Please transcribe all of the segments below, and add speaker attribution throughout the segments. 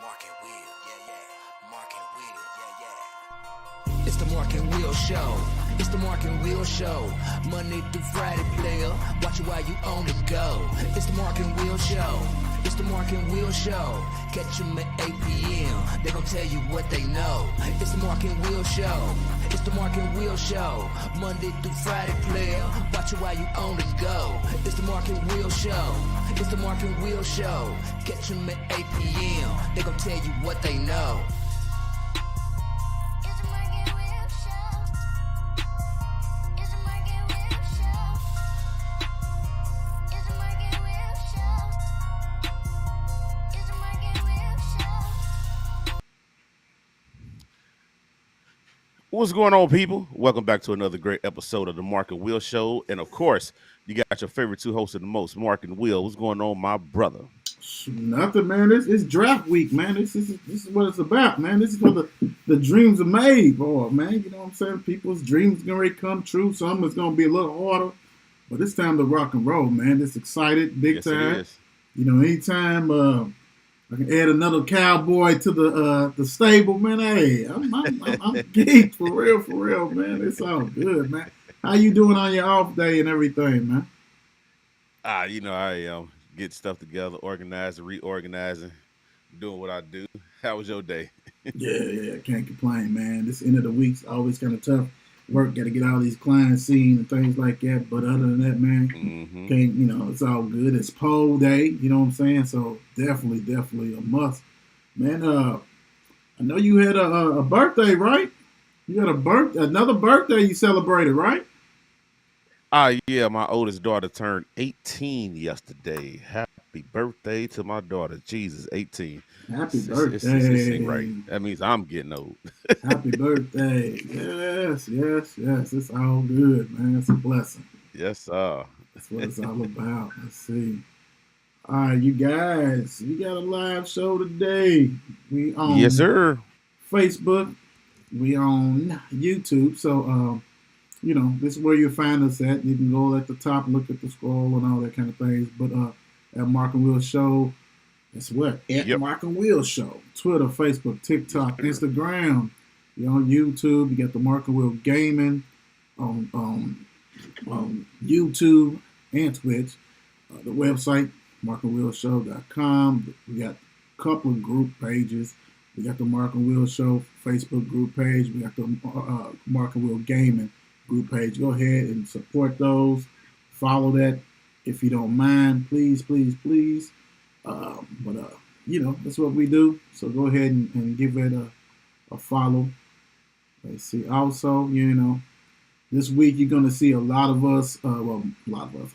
Speaker 1: Mark and Will, yeah. Mark and Will, yeah.
Speaker 2: It's the Mark and Will Show. It's the Mark and Will Show. Monday through Friday, player. Watch it while you on the go. It's the Mark and Will Show. It's the Mark and Will Show. Catch them at 8 p.m. They gon' tell you what they know. It's the Mark and Will Show. It's the Mark and Will Show. Monday through Friday, player. Watch it while you on the go. It's the Mark and Will Show. It's the Mark and Will Show. Catch them at 8 p.m. They gon' tell you what they know.
Speaker 3: It's the Mark and Will Show. It's the Mark and Will Show. It's the Mark and Will Show. It's the Mark and Will Show.
Speaker 4: What's going on, people? Welcome back to another great episode of the Mark and Will Show. And of course, you got your favorite two hosts of the most, Mark and Will. What's going on, my brother?
Speaker 5: Nothing, man. It's draft week, man. This is what it's about, man. This is where the dreams are made, boy, man. You know what I'm saying? People's dreams gonna really come true. Some is gonna be a little harder, but it's time to rock and roll, man. It's excited, big
Speaker 4: Yes,
Speaker 5: time.
Speaker 4: it is.
Speaker 5: You know, anytime I can add another cowboy to the stable, man. Hey, I'm geeked for real, man. It's all good, man. How you doing on your off day and everything, man?
Speaker 4: I get stuff together, organizing, reorganizing, doing what I do. How was your day?
Speaker 5: Yeah, can't complain, man. This end of the week's always kind of tough. Work, got to get all these clients seen and things like that. But other than that, man,
Speaker 4: Mm-hmm.
Speaker 5: it's all good. It's poll day, you know what I'm saying? So definitely a must. Man, I know you had a birthday, right? You had another birthday you celebrated, right?
Speaker 4: Yeah, my oldest daughter turned 18 yesterday. Happy birthday to my daughter. Jesus, 18.
Speaker 5: Happy
Speaker 4: This
Speaker 5: birthday.
Speaker 4: ain't right. That means I'm getting old.
Speaker 5: Happy birthday. Yes. It's all good, man. It's a blessing.
Speaker 4: Yes, sir.
Speaker 5: That's what it's all about. Let's see. All right, you guys, we got a live show today. We on
Speaker 4: Yes, sir.
Speaker 5: Facebook. We on YouTube. So, this is where you find us at. You can go at the top, look at the scroll and all that kind of things. But at Mark and Will Show, that's what? At
Speaker 4: Yep.
Speaker 5: Mark and Will Show. Twitter, Facebook, TikTok, Instagram. You're on YouTube. You got the Mark and Will Gaming on YouTube and Twitch. The website, markandwillshow.com. We got a couple of group pages. We got the Mark and Will Show Facebook group page. We got the Mark and Will Gaming group page. Go ahead and support those. Follow that if you don't mind. Please. That's what we do. So go ahead and give it a follow. Let's see. Also, this week you're going to see a lot of us,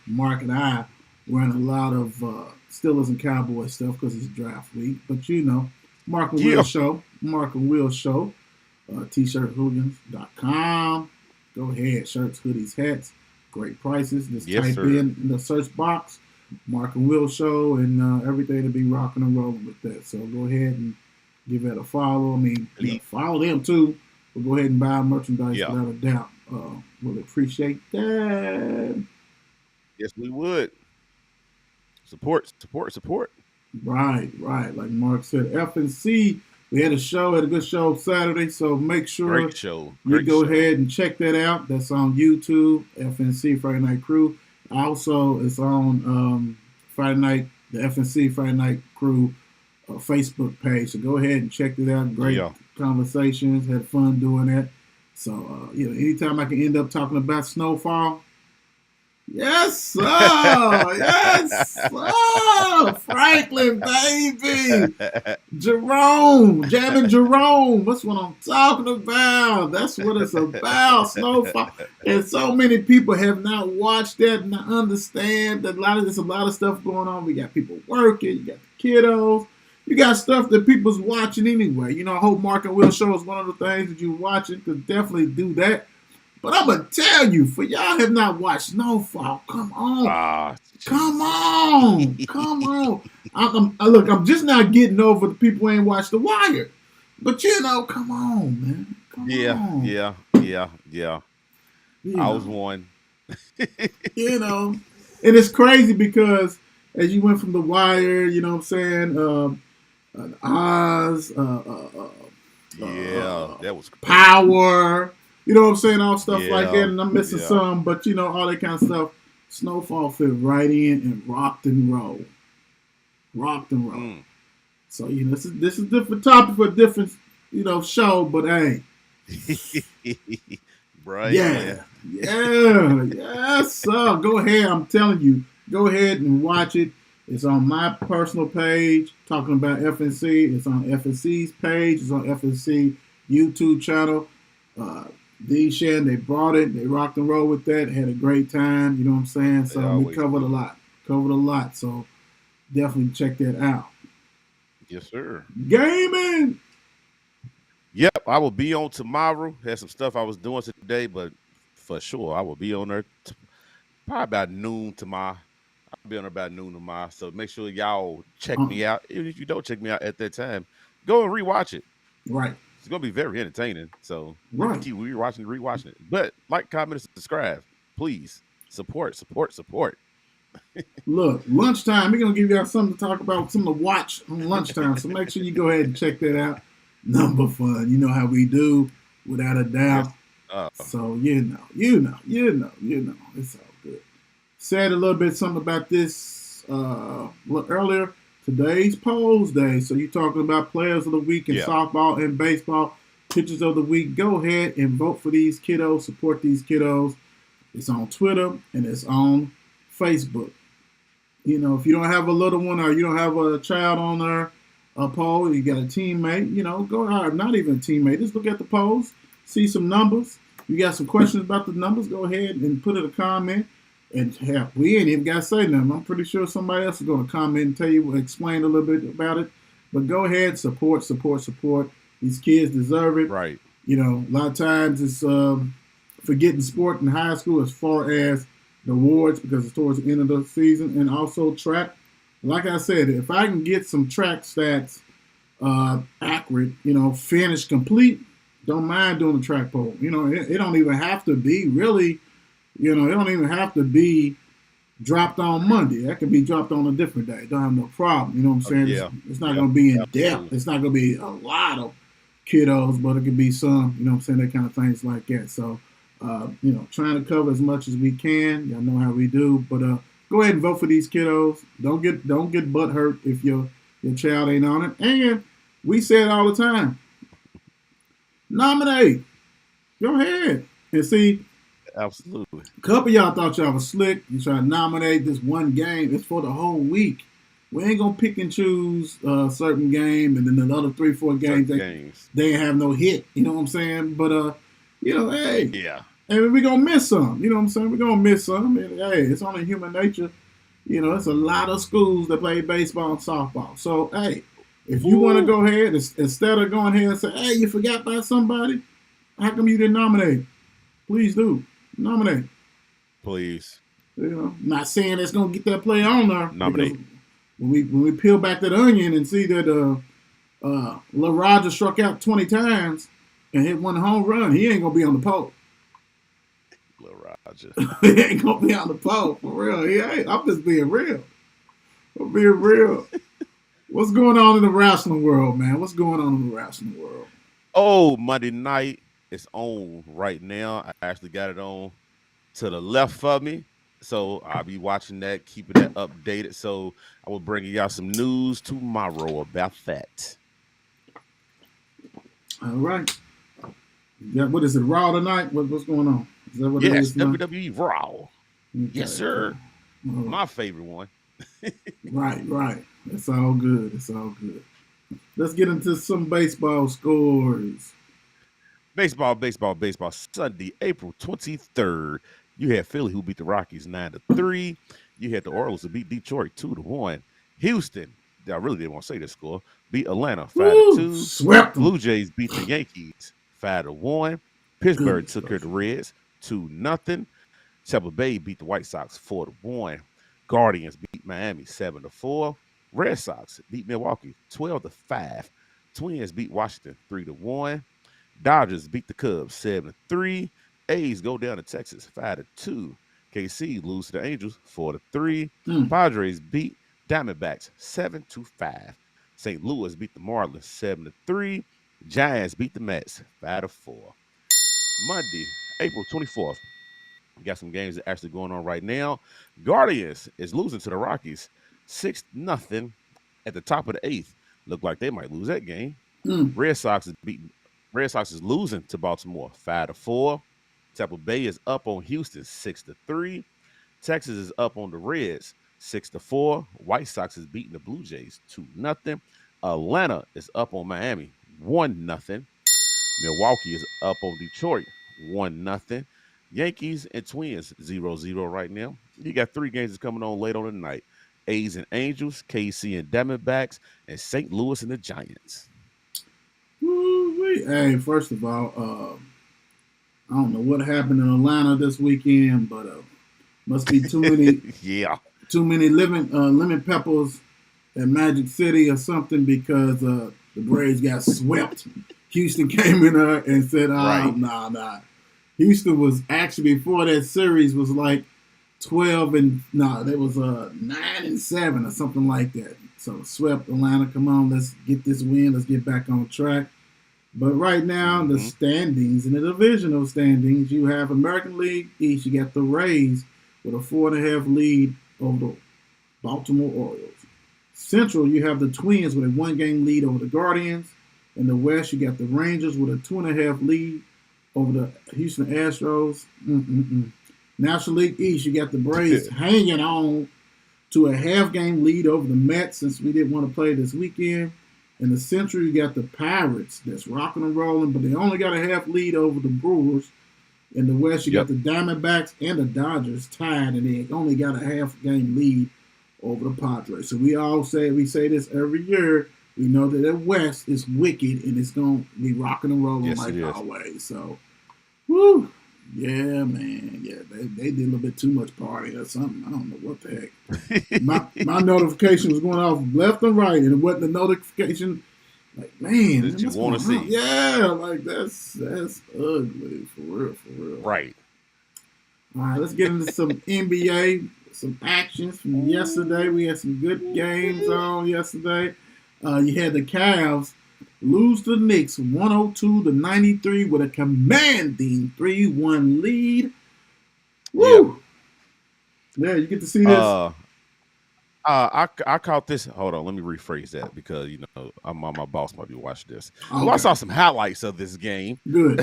Speaker 5: Mark and I, wearing a lot of Steelers and Cowboys stuff because it's draft week. But Mark and Will
Speaker 4: Yeah.
Speaker 5: Show, Mark and Will Show, t-shirthooligans.com. Go ahead, shirts, hoodies, hats, great prices. Just
Speaker 4: Yes,
Speaker 5: type
Speaker 4: sir.
Speaker 5: in the search box, Mark and Will Show, and everything will be rocking and rolling with that. So go ahead and give that a follow. I mean,
Speaker 4: Please.
Speaker 5: follow them too. But go ahead and buy merchandise
Speaker 4: Yeah.
Speaker 5: without a doubt. We'll appreciate that.
Speaker 4: Yes, we would. Support.
Speaker 5: Right. Like Mark said, FNC, we had a good show Saturday, so make sure
Speaker 4: Great show.
Speaker 5: you
Speaker 4: Great
Speaker 5: go
Speaker 4: show.
Speaker 5: ahead and check that out. That's on YouTube, FNC Friday Night Crew. Also, it's on the FNC Friday Night Crew Facebook page. So go ahead and check it out. Great
Speaker 4: Yeah.
Speaker 5: conversations. Had fun doing that. So, anytime I can end up talking about snowfall, yes, sir. Yes, sir. Franklin, baby. Jamming Jerome. That's what I'm talking about. That's what it's about. Snowfall. And so many people have not watched that and not understand that there's a lot of stuff going on. We got people working. You got the kiddos. You got stuff that people's watching anyway. I hope Mark and Will Show is one of the things that you're watching. Could definitely do that. But I'm going to tell you, for y'all have not watched Snowfall, come on. Come on. I'm just not getting over the people who ain't watched The Wire. But, come on, man. Come on.
Speaker 4: Yeah. I was one.
Speaker 5: And it's crazy because as you went from The Wire, you know what I'm saying, Oz,
Speaker 4: Yeah, that was crazy.
Speaker 5: Power. You know what I'm saying? All stuff like
Speaker 4: Yeah,
Speaker 5: that, and I'm missing
Speaker 4: yeah.
Speaker 5: some, but all that kind of stuff. Snowfall fit right in and rocked and roll, rocked and roll.
Speaker 4: Mm.
Speaker 5: So this is different topic for a different show, but hey,
Speaker 4: Right,
Speaker 5: yeah, yes, sir. Go ahead. I'm telling you, go ahead and watch it. It's on my personal page talking about FNC. It's on FNC's page. It's on FNC YouTube channel. D-Shan, they brought it. They rocked and rolled with that. Had a great time. You know what I'm saying?
Speaker 4: They
Speaker 5: So we
Speaker 4: always
Speaker 5: covered
Speaker 4: do.
Speaker 5: a lot. So definitely check that out.
Speaker 4: Yes, sir.
Speaker 5: Gaming.
Speaker 4: Yep, I will be on tomorrow. Had some stuff I was doing today, but for sure I will be on there probably about noon tomorrow. I'll be on there about noon tomorrow. So make sure y'all check
Speaker 5: Uh,
Speaker 4: me out. Even if you don't check me out at that time, go and rewatch it.
Speaker 5: right.
Speaker 4: It's gonna be very entertaining. So you can
Speaker 5: Right.
Speaker 4: keep rewatching it. But like, comment, and subscribe. Please support.
Speaker 5: Look, lunchtime. We're gonna give y'all something to talk about, something to watch on lunchtime. So make sure you go ahead and check that out. Number fun. You know how we do, without a doubt.
Speaker 4: Yes. Uh,
Speaker 5: So it's all good. Said a little bit something about this a little earlier. Today's polls day. So you're talking about players of the week in
Speaker 4: Yeah.
Speaker 5: softball and baseball, pitchers of the week. Go ahead and vote for these kiddos. Support these kiddos. It's on Twitter and it's on Facebook. If you don't have a little one or you don't have a child on there, a poll, you got a teammate, go ahead. Not even a teammate. Just look at the polls, see some numbers. You got some questions about the numbers, go ahead and put it a comment. And hell, we ain't even got to say nothing. I'm pretty sure somebody else is going to comment and tell you, explain a little bit about it. But go ahead, support. These kids deserve it.
Speaker 4: right.
Speaker 5: A lot of times it's forgetting sport in high school as far as the awards because it's towards the end of the season, and also track. Like I said, if I can get some track stats accurate, finish complete, don't mind doing the track poll. It don't even have to be really, it don't even have to be dropped on Monday. That can be dropped on a different day. Don't have no problem. You know what I'm saying?
Speaker 4: Yeah.
Speaker 5: It's not
Speaker 4: Yeah.
Speaker 5: going to be in depth.
Speaker 4: Absolutely.
Speaker 5: It's not going to be a lot of kiddos, but it could be some, you know what I'm saying, that kind of things like that. So, trying to cover as much as we can. Y'all know how we do. But go ahead and vote for these kiddos. Don't get butt hurt if your child ain't on it. And we say it all the time. Nominate. Go ahead. And see,
Speaker 4: Absolutely.
Speaker 5: a couple of y'all thought y'all was slick. You try to nominate this one game. It's for the whole week. We ain't gonna pick and choose a certain game, and then another 3-4 games
Speaker 4: Games.
Speaker 5: they ain't have no hit. You know what I'm saying? But hey,
Speaker 4: Yeah.
Speaker 5: and we're gonna miss some. You know what I'm saying? We're gonna miss some. And hey, it's only human nature. It's a lot of schools that play baseball and softball. So hey, if you want to go ahead, instead of going ahead and say, hey, you forgot about somebody, how come you didn't nominate? Please do nominate.
Speaker 4: Please.
Speaker 5: Not saying it's gonna get that player on there.
Speaker 4: Nominate.
Speaker 5: because When we peel back that onion and see that Lil Roger struck out 20 times and hit one home run, he ain't gonna be on the poll.
Speaker 4: Lil Roger.
Speaker 5: He ain't gonna be on the poll for real. He ain't. I'm just being real. I'm being real. What's going on in the wrestling world, man? What's going on in the wrestling world?
Speaker 4: Oh, Monday night is on right now. I actually got it on to the left of me. So I'll be watching that, keeping that updated. So I will bring y'all some news tomorrow about that.
Speaker 5: All right. Yeah, what is it? Raw tonight? What's going on? Is that what it
Speaker 4: Yes,
Speaker 5: is? tonight?
Speaker 4: WWE Raw.
Speaker 5: Okay,
Speaker 4: Yes, sir.
Speaker 5: okay. All right.
Speaker 4: My favorite one.
Speaker 5: Right. It's all good. Let's get into some baseball scores.
Speaker 4: Baseball. Sunday, April 23rd. You had Philly who beat the Rockies 9-3. You had the Orioles who beat Detroit 2-1. Houston, I really didn't want to say this score, beat Atlanta 5-2.
Speaker 5: Swept them.
Speaker 4: Blue Jays beat the Yankees 5-1. Pittsburgh
Speaker 5: Good
Speaker 4: took care of the Reds 2-0. Tampa Bay beat the White Sox 4-1. Guardians beat Miami 7-4. Red Sox beat Milwaukee 12-5. Twins beat Washington 3-1. Dodgers beat the Cubs 7-3. A's go down to Texas 5-2. KC lose to the Angels 4-3.
Speaker 5: Mm.
Speaker 4: Padres beat Diamondbacks 7-5. St. Louis beat the Marlins 7-3. Giants beat the Mets 5-4. Monday, April 24th. We got some games that are actually going on right now. Guardians is losing to the Rockies 6-0 at the top of the eighth. Look like they might lose that game.
Speaker 5: Mm.
Speaker 4: Red Sox is losing to Baltimore 5-4. Tampa Bay is up on Houston 6-3. Texas is up on the Reds 6-4. White Sox is beating the Blue Jays 2-0. Atlanta is up on Miami 1-0. Milwaukee is up on Detroit 1-0. Yankees and Twins 0-0 right now. You got three games that's coming on late on the night. A's and Angels, KC and Diamondbacks, and St. Louis and the Giants.
Speaker 5: Woo-wee. Hey, first of all, I don't know what happened in Atlanta this weekend, but must be too many
Speaker 4: Yeah.
Speaker 5: too many lemon peppers at Magic City or something, because the Braves got swept. Houston came in there and said,
Speaker 4: Right.
Speaker 5: nah. Houston was actually, before that series, was like 12 and, they was 9-7 or something like that. So swept Atlanta. Come on, let's get this win. Let's get back on track. But right now, the standings, in the divisional standings, you have American League East. You got the Rays with a 4.5 lead over the Baltimore Orioles. Central, you have the Twins with a 1-game lead over the Guardians. In the West, you got the Rangers with a 2.5 lead over the Houston Astros. National League East, you got the Braves hanging on to a half-game lead over the Mets, since we didn't want to play this weekend. In the Central, you got the Pirates that's rocking and rolling, but they only got a half lead over the Brewers. In the West, you got the Diamondbacks and the Dodgers tied, and they only got a half-game lead over the Padres. So we say this every year. We know that the West is wicked, and it's going to be rocking and rolling like always. So, woo. Yeah, man. Yeah, they did a little bit too much party or something. I don't know what the heck. my notification was going off left and right, and it wasn't a notification. Like, man,
Speaker 4: Did you want to see?
Speaker 5: Yeah, like that's ugly, for real.
Speaker 4: Right.
Speaker 5: All right, let's get into some NBA, some actions from yesterday. We had some good games on yesterday. You had the Cavs lose to the Knicks 102-93 with a commanding 3-1 lead. Woo! Yeah, you get to see this.
Speaker 4: I caught this. Hold on, let me rephrase that, because my boss might be watching this.
Speaker 5: Okay.
Speaker 4: Well, I saw some highlights of this game.
Speaker 5: Good.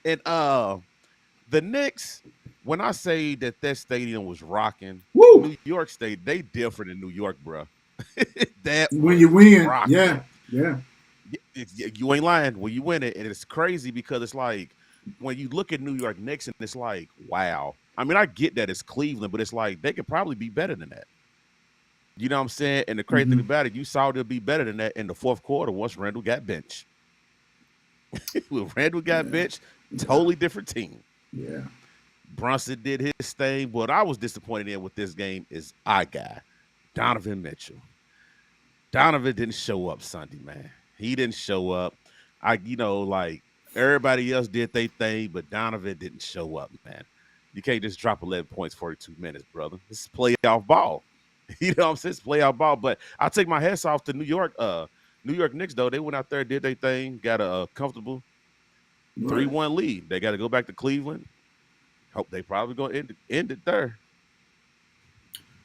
Speaker 4: And the Knicks, when I say that stadium was rocking,
Speaker 5: Woo!
Speaker 4: New York State, they different in New York, bro. That
Speaker 5: When you win,
Speaker 4: rocking.
Speaker 5: yeah.
Speaker 4: You ain't lying when you win it, and it's crazy because it's like when you look at New York Knicks, and it's like, wow. I mean, I get that it's Cleveland, but it's like they could probably be better than that. You know what I'm saying? And the crazy thing about it, you saw they'll be better than that in the fourth quarter once Randall got benched. When Randall got benched, totally different team.
Speaker 5: Yeah.
Speaker 4: Brunson did his thing. What I was disappointed in with this game is our guy, Donovan Mitchell. Donovan didn't show up Sunday, man. He didn't show up. Like everybody else did their thing, but Donovan didn't show up, man. You can't just drop 11 points 42 minutes, brother. This is playoff ball. You know what I'm saying? It's playoff ball. But I take my hats off to New York Knicks, though. They went out there, did their thing, got a comfortable 3-1 lead. They got to go back to Cleveland. Hope they probably gonna end it there.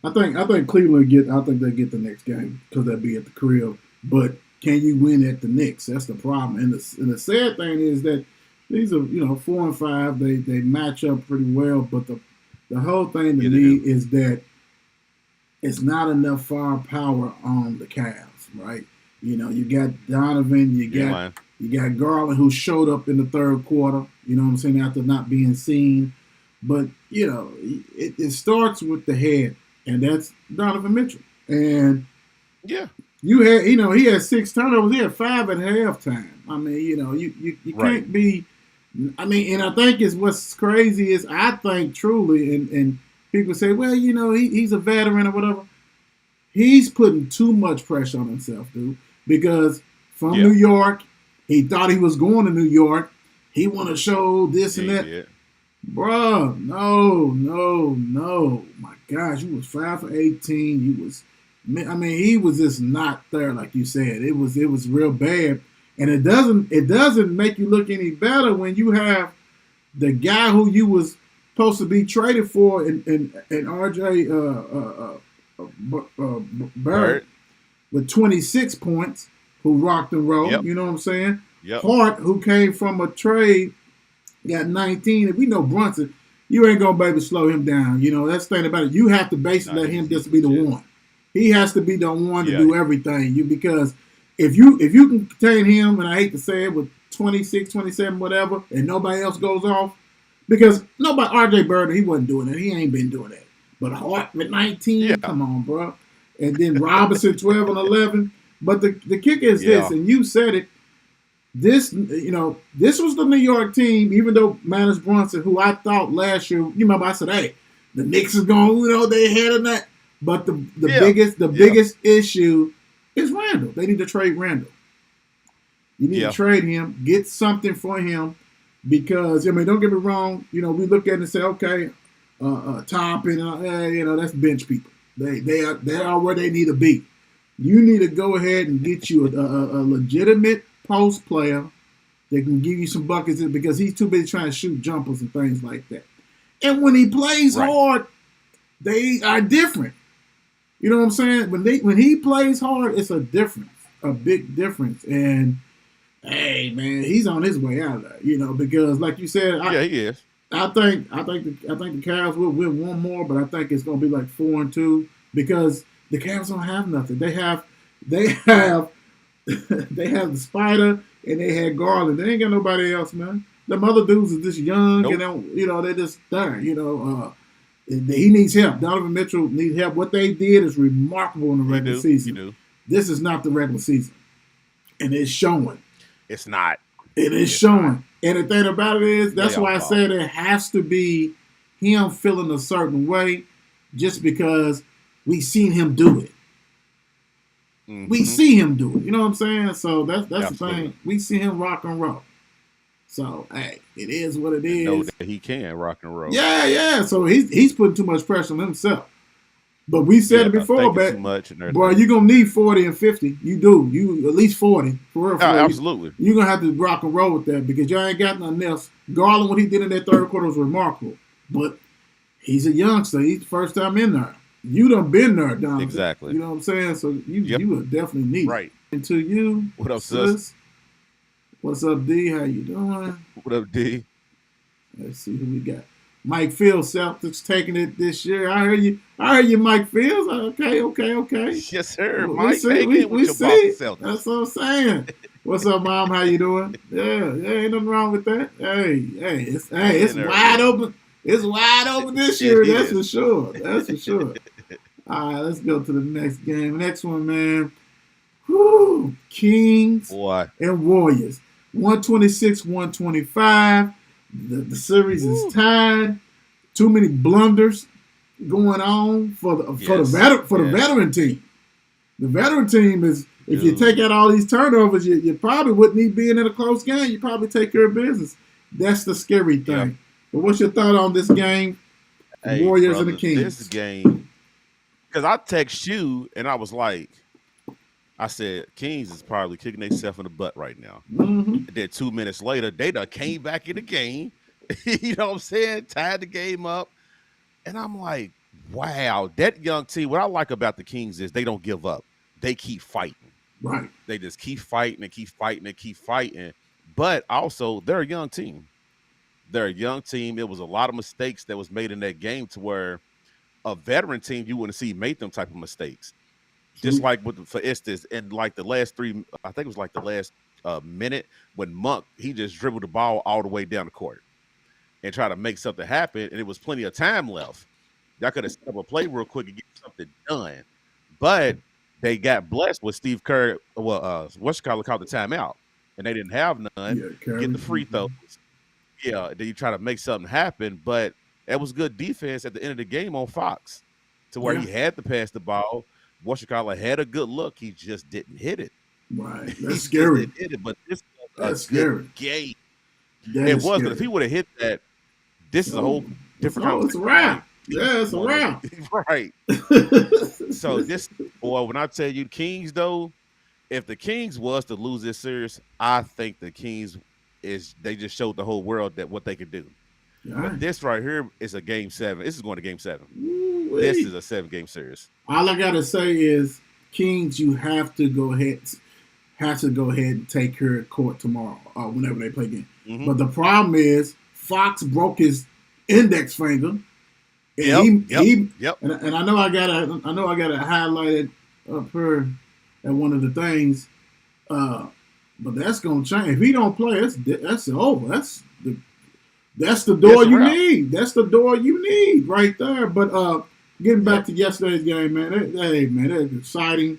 Speaker 5: I think Cleveland they get the next game because they'll be at the crib. But can you win at the Knicks? That's the problem. And the sad thing is that these are 4 and 5. They match up pretty well. But the whole thing to me is that it's not enough firepower on the Cavs, right? You got Donovan, you got Garland, who showed up in the third quarter. You know what I'm saying, after not being seen. But it starts with the head. And that's Donovan Mitchell. And you had, he had 6 turnovers. He had 5 at halftime. I mean, you can't be. I mean, and I think what's crazy is I think truly, and people say, well, he's a veteran or whatever. He's putting too much pressure on himself, dude. Because from New York, he thought he was going to New York. He want to show this and that.
Speaker 4: Yeah.
Speaker 5: Bruh, no. My gosh, you was 5 for 18. You was I mean, he was just not there, like you said. It was real bad, and it doesn't make you look any better when you have the guy who you was supposed to be traded for in RJ Barrett with 26 points, who rocked and rolled.
Speaker 4: Yep.
Speaker 5: You know what I'm saying?
Speaker 4: Yep.
Speaker 5: Hart, who came from a trade, got 19. If we know Brunson, you ain't gonna be able to slow him down. You know, that's the thing about it. You have to basically let him just be the one. He has to be the one to do everything. Because if you can contain him, and I hate to say it, with 26, 27, whatever, and nobody else goes off, because nobody, RJ Barrett, he wasn't doing it. He ain't been doing that. But Hart with 19, come on, bro. And then Robinson 12 and 11. But the kicker is this, and you said it. This was the New York team, even though Manus Brunson, who I thought last year, you remember I said, hey, the Knicks is going, they ahead of that. But the biggest issue is Randall. They need to trade Randall. You need to trade him, get something for him, because, I mean, don't get me wrong, we look at it and say, okay, Toppin, that's bench people. They are where they need to be. You need to go ahead and get you a legitimate post player that can give you some buckets, because he's too busy trying to shoot jumpers and things like that. And when he plays hard, they are different. You know what I'm saying? When he plays hard, it's a difference, a big difference. And hey, man, he's on his way out of there. Because like you said,
Speaker 4: he is.
Speaker 5: I think the Cavs will win one more, but I think it's going to be like 4-2, because the Cavs don't have nothing. They have the Spider, and they had Garland. They ain't got nobody else, man. Them other dudes are just young, and they're just there. He needs help. Donovan Mitchell needs help. What they did is remarkable in the regular season. This is not the regular season, and it's showing.
Speaker 4: It's not.
Speaker 5: It is showing. And the thing about it is, that's why I said it has to be him feeling a certain way, just because we seen him do it. Mm-hmm. We see him do it. You know what I'm saying? So that's the thing. We see him rock and roll. So, hey, it is what it is.
Speaker 4: Know that he can rock and roll.
Speaker 5: Yeah. So he's putting too much pressure on himself. But we said it before, but boy, you're going to need 40 and 50. You do. You at least 40. For real.
Speaker 4: Absolutely.
Speaker 5: You're going to have to rock and roll with that, because y'all ain't got nothing else. Garland, what he did in that third quarter was remarkable. But he's a youngster. He's the first time in there. You done been there, Donovan.
Speaker 4: Exactly.
Speaker 5: You know what I'm saying? So you would definitely need it.
Speaker 4: Right.
Speaker 5: And to you,
Speaker 4: what up, sis?
Speaker 5: What's up, D? How you doing?
Speaker 4: What up, D?
Speaker 5: Let's see who we got. Mike Fields, Celtics taking it this year. I heard you, Mike Fields. Okay.
Speaker 4: Yes, sir.
Speaker 5: We see. That's what I'm saying. What's up, Mom? How you doing? Yeah, ain't nothing wrong with that. Hey, it's wide open. It's wide open this year. That's for sure. All right, let's go to the next game. Next one, man. Whew, Kings and Warriors. 126-125. The series is tied. Too many blunders going on for the veteran team. The veteran team is, if you take out all these turnovers, you probably wouldn't need being in a close game. You probably take care of business. That's the scary thing. Yeah. But what's your thought on this game? Warriors and the Kings.
Speaker 4: This game, because I text you and I was like, I said, Kings is probably kicking themselves in the butt right now.
Speaker 5: Mm-hmm.
Speaker 4: Then 2 minutes later, they done came back in the game. You know what I'm saying? Tied the game up. And I'm like, wow, that young team, what I like about the Kings is they don't give up. They keep fighting.
Speaker 5: Right.
Speaker 4: They just keep fighting and keep fighting and keep fighting. But also, they're a young team. They're a young team. It was a lot of mistakes that was made in that game to where a veteran team, you wouldn't see make them type of mistakes. Just like for instance, in like the last three, I think it was like the last minute when Monk, he just dribbled the ball all the way down the court and tried to make something happen, and it was plenty of time left. Y'all could have set up a play real quick and get something done, but they got blessed with Steve Kerr. Well, what's called the timeout, and they didn't have none. Get the free throws. Yeah, then you try to make something happen, but that was good defense at the end of the game on Fox, to where he had to pass the ball. Washington had a good look. He just didn't hit it.
Speaker 5: Right. That's scary.
Speaker 4: Didn't hit it, but this
Speaker 5: was
Speaker 4: a good game. It was, scary. But if he would have hit that, this is a whole different
Speaker 5: conversation. It's a wrap. Yeah, it's a wrap.
Speaker 4: Right. So this, boy, when I tell you Kings though, if the Kings was to lose this series, I think the Kings they just showed the whole world that what they could do.
Speaker 5: All
Speaker 4: But
Speaker 5: right.
Speaker 4: this right here is a game 7. This is going to game 7.
Speaker 5: Ooh-wee.
Speaker 4: This is a 7-game series.
Speaker 5: All I gotta say is, Kings, you have to go ahead and take her to court tomorrow or whenever they play again.
Speaker 4: Mhm.
Speaker 5: But the problem is, Fox broke his index finger. And
Speaker 4: Yep.
Speaker 5: and I know I got to highlight it up here at one of the things. But that's gonna change. If he don't play, that's over. That's the door
Speaker 4: That's a
Speaker 5: you
Speaker 4: wrap.
Speaker 5: need. That's the door you need right there. But getting back to yesterday's game, man. That's exciting.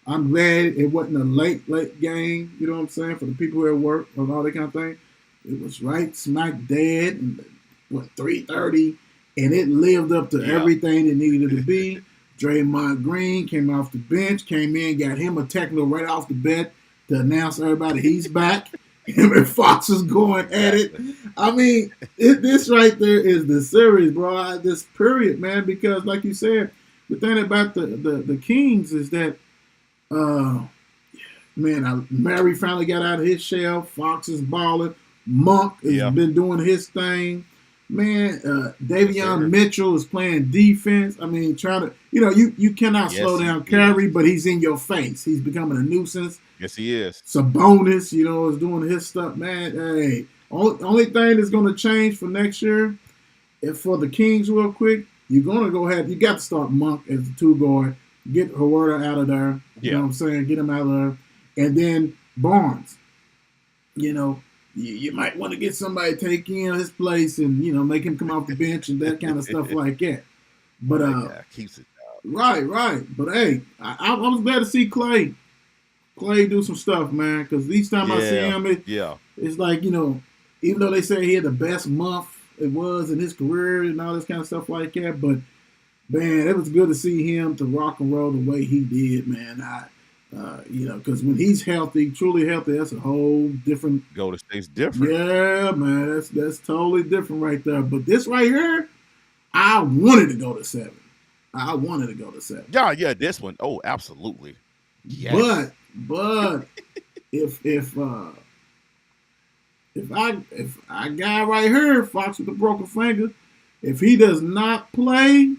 Speaker 5: I'm glad it wasn't a late game. You know what I'm saying? For the people who at work and all that kind of thing. It was right smack dead and 3:30, and it lived up to
Speaker 4: Yeah.
Speaker 5: everything it needed to be. Draymond Green came off the bench, came in, got him a technical right off the bat to announce to everybody he's back. Him and Fox is going at it. I mean, this right there is the series, bro. This period, man, because like you said, the thing about the Kings is that, Mary finally got out of his shell. Fox is balling. Monk has
Speaker 4: Yeah.
Speaker 5: been doing his thing. Man, Davion
Speaker 4: Yes, sir.
Speaker 5: Mitchell is playing defense. I mean, trying to, you cannot
Speaker 4: Yes,
Speaker 5: slow
Speaker 4: he
Speaker 5: down
Speaker 4: is.
Speaker 5: Curry, but he's in your face. He's becoming a nuisance.
Speaker 4: Yes, he is.
Speaker 5: Sabonis, is doing his stuff, man. Hey, only thing that's going to change for next year, if for the Kings, real quick, you're going to go ahead. You got to start Monk as the 2 guard. Get Huerta out of there. You
Speaker 4: Yeah.
Speaker 5: know what I'm saying? Get him out of there. And then Barnes, you might want to get somebody to take in his place and, make him come off the bench and that kind of stuff like that. But,
Speaker 4: Yeah, keeps it.
Speaker 5: right. But, hey, I was glad to see Clay do some stuff, man, because each time I see him,
Speaker 4: Yeah.
Speaker 5: it's like, even though they say he had the best month it was in his career and all this kind of stuff like that, but, man, it was good to see him to rock and roll the way he did, man. Because when he's healthy, truly healthy, that's a whole different.
Speaker 4: Golden State's different.
Speaker 5: Yeah, man, that's totally different right there. But this right here, I wanted to go to 7.
Speaker 4: Yeah, this one. Oh, absolutely. Yes.
Speaker 5: But if I guy right here, Fox with the broken finger, if he does not play,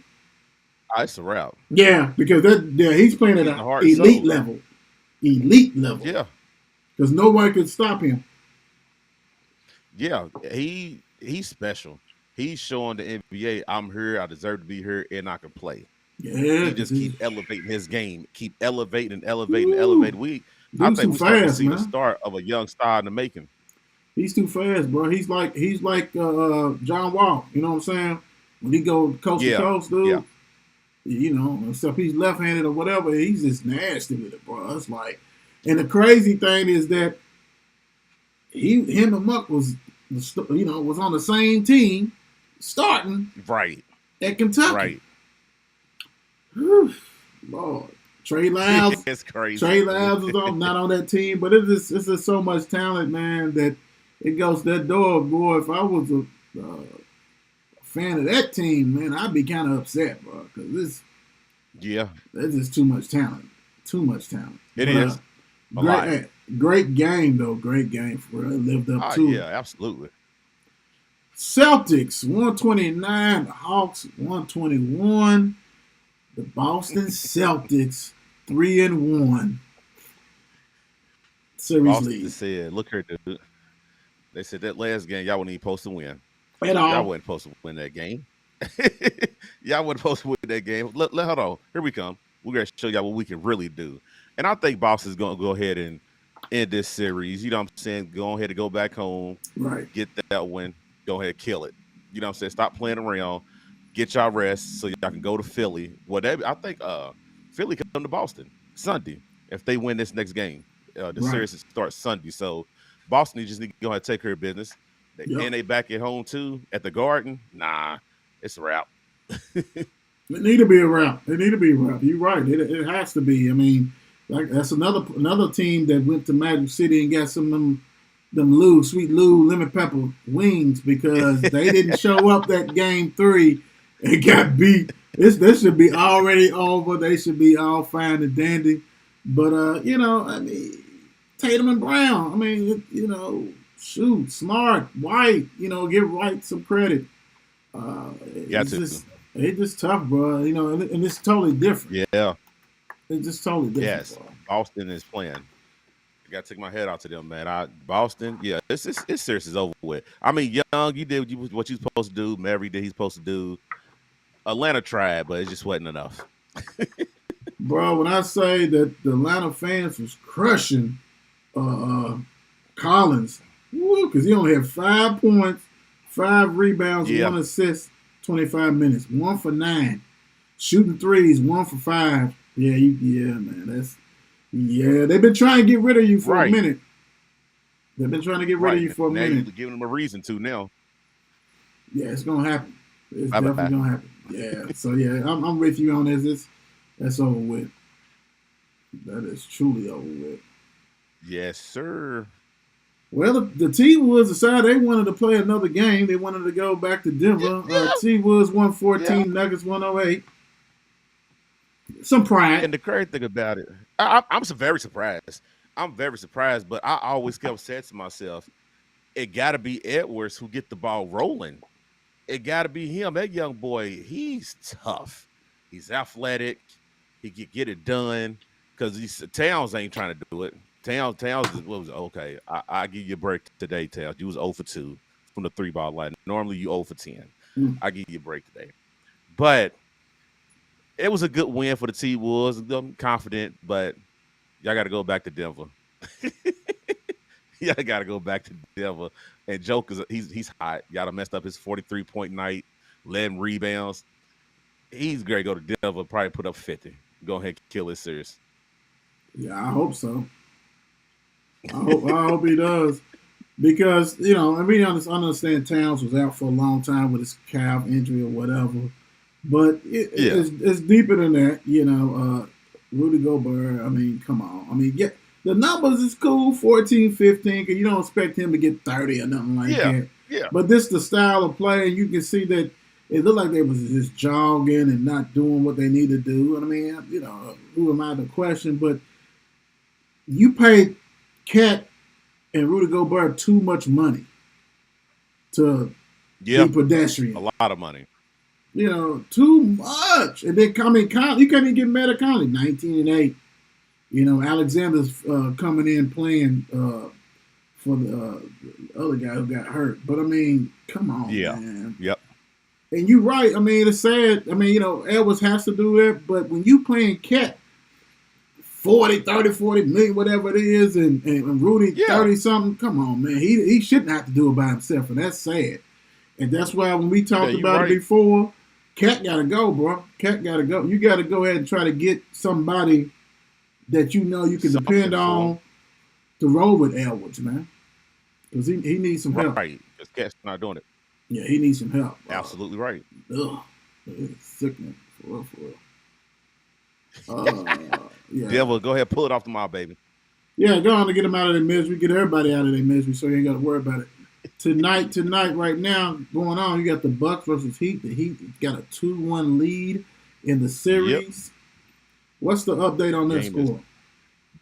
Speaker 4: It's a wrap.
Speaker 5: yeah, because he's playing at
Speaker 4: He's
Speaker 5: an
Speaker 4: the heart and
Speaker 5: elite
Speaker 4: soul.
Speaker 5: level,
Speaker 4: Yeah.
Speaker 5: because nobody could stop him.
Speaker 4: Yeah. He's special. He's showing the NBA, I'm here, I deserve to be here, and I can play.
Speaker 5: Yeah,
Speaker 4: He just keep elevating his game. Keep elevating and elevating
Speaker 5: Woo.
Speaker 4: and elevating. I
Speaker 5: Dude's
Speaker 4: think
Speaker 5: too
Speaker 4: we start to
Speaker 5: fast,
Speaker 4: see the
Speaker 5: man.
Speaker 4: start of a young star in the making.
Speaker 5: He's too fast, bro. He's like John Wall. You know what I'm saying? When he go coast
Speaker 4: Yeah,
Speaker 5: to coast, dude.
Speaker 4: yeah.
Speaker 5: Except he's left-handed or whatever, he's just nasty with it, bro. It's like, and the crazy thing is that him and Muck was on the same team starting
Speaker 4: Right.
Speaker 5: at Kentucky.
Speaker 4: Right.
Speaker 5: Whew, Lord, Trey Lyles.
Speaker 4: It's crazy.
Speaker 5: Trey Lyles is not on that team, but it's just so much talent, man, that it goes that door, boy. If I was a fan of that team, man, I'd be kind of upset, bro, because
Speaker 4: Yeah.
Speaker 5: there's just too much talent. Too much talent.
Speaker 4: It
Speaker 5: But,
Speaker 4: is. A lot.
Speaker 5: great game, though. Great game for real. It lived up to it.
Speaker 4: Yeah, absolutely.
Speaker 5: Celtics 129, the Hawks 121. The Boston Celtics 3-1. Series
Speaker 4: Boston
Speaker 5: lead.
Speaker 4: just said, look here, dude. They said that last game, y'all wasn't even supposed to win.
Speaker 5: At
Speaker 4: Y'all
Speaker 5: all.
Speaker 4: wasn't supposed to win that game. Y'all wasn't supposed to win that game. Hold on. Here we come. We're going to show y'all what we can really do. And I think Boston's going to go ahead and end this series. You know what I'm saying? Go ahead and go back home.
Speaker 5: Right.
Speaker 4: Get that win. Go ahead and kill it. You know what I'm saying? Stop playing around. Get y'all rest so y'all can go to Philly. Whatever. I think Philly can come to Boston Sunday if they win this next game. The
Speaker 5: Right.
Speaker 4: series starts Sunday. So Boston, you just need to go ahead and take care of business.
Speaker 5: Yep.
Speaker 4: And they back at home too at the Garden. Nah, it's a wrap.
Speaker 5: It need to be a wrap. You're right. It has to be. I mean, like that's another team that went to Magic City and got some of them Sweet Lou lemon pepper wings because they didn't show up that game 3 and got beat This should be already over. They should be all fine and dandy. But I mean, Tatum and Brown. I mean, shoot, Smart, White. Give White some credit.
Speaker 4: Yeah,
Speaker 5: It's just tough, bro. And it's totally different.
Speaker 4: yeah,
Speaker 5: It's just totally different.
Speaker 4: yes.
Speaker 5: Bro.
Speaker 4: Boston is playing. I gotta take my head out to them, man. Boston, yeah, it's serious is over with. I mean, Young, you did what you supposed to do. Mary did he's supposed to do. Atlanta tried, but it just wasn't enough.
Speaker 5: Bro, when I say that the Atlanta fans was crushing Collins, because he only had 5 points, 5 rebounds,
Speaker 4: Yeah.
Speaker 5: 1 assist, 25 minutes, 1 for 9, shooting threes, 1 for 5. Yeah, man, they've been trying to get rid of you for a
Speaker 4: Right.
Speaker 5: minute. They've been trying to get rid of you for a
Speaker 4: now
Speaker 5: minute.
Speaker 4: you're giving them a reason to now.
Speaker 5: Yeah, it's gonna happen. It's
Speaker 4: Bye-bye.
Speaker 5: definitely gonna happen. Yeah. So yeah, I'm with you on this. That's over with. That is truly over with.
Speaker 4: Yes, sir.
Speaker 5: Well, the T Woods decided they wanted to play another game. They wanted to go back to Denver.
Speaker 4: Yeah.
Speaker 5: T Woods 114,
Speaker 4: Yeah.
Speaker 5: Nuggets 108. Some pride.
Speaker 4: And the crazy thing about it, I'm very surprised. I'm very surprised, but I always kept saying to myself, it got to be Edwards who get the ball rolling. It got to be him. That young boy, he's tough. He's athletic. He can get it done because Towns ain't trying to do it. Towns was okay. I give you a break today, Towns. You was 0 for 2 from the 3-ball line. Normally you 0 for 10. I give you a break today. But it was a good win for the T-Wolves. I'm confident, but y'all got to go back to Denver. Y'all got to go back to Denver. And Joker's he's hot. Y'all done messed up his 43-point night, 11 rebounds. He's great. Go to Denver, probably put up 50. Go ahead and kill this series.
Speaker 5: Yeah, I hope so. I hope he does. Because, and we understand Towns was out for a long time with his calf injury or whatever. But it's deeper than that. Rudy Gobert, I mean, come on. I mean, the numbers is cool, 14, 15, because you don't expect him to get 30 or nothing like that.
Speaker 4: Yeah.
Speaker 5: But this the style of play, and you can see that it looked like they was just jogging and not doing what they need to do. And I mean, who am I to question? But you paid Cat and Rudy Gobert too much money to be pedestrian.
Speaker 4: A lot of money.
Speaker 5: Too much. And then, you can't even get mad at Conley. 19 and 8. Alexander's coming in playing for the other guy who got hurt. But I mean, come on, man.
Speaker 4: Yep.
Speaker 5: And you're right. I mean, it's sad. I mean, Edwards has to do that. But when you playing Cat 40 million, whatever it is, and Rudy 30 something, come on, man. He shouldn't have to do it by himself, and that's sad. And that's why when we talked about it before, Cat got to go, bro. Cat got to go. You got to go ahead and try to get somebody that you can depend on to roll with Edwards, man. Because he needs some help.
Speaker 4: Right, because Cat's not doing it.
Speaker 5: Yeah, he needs some help.
Speaker 4: Absolutely right.
Speaker 5: Ugh. It's sickening. For real. Yeah.
Speaker 4: Devil, go ahead, pull it off the mob, baby.
Speaker 5: Yeah, go on to get them out of their misery. Get everybody out of their misery so you ain't got to worry about it. Tonight, right now, going on, you got the Bucks versus Heat. The Heat got a 2-1 lead in the series. What's the update on that score?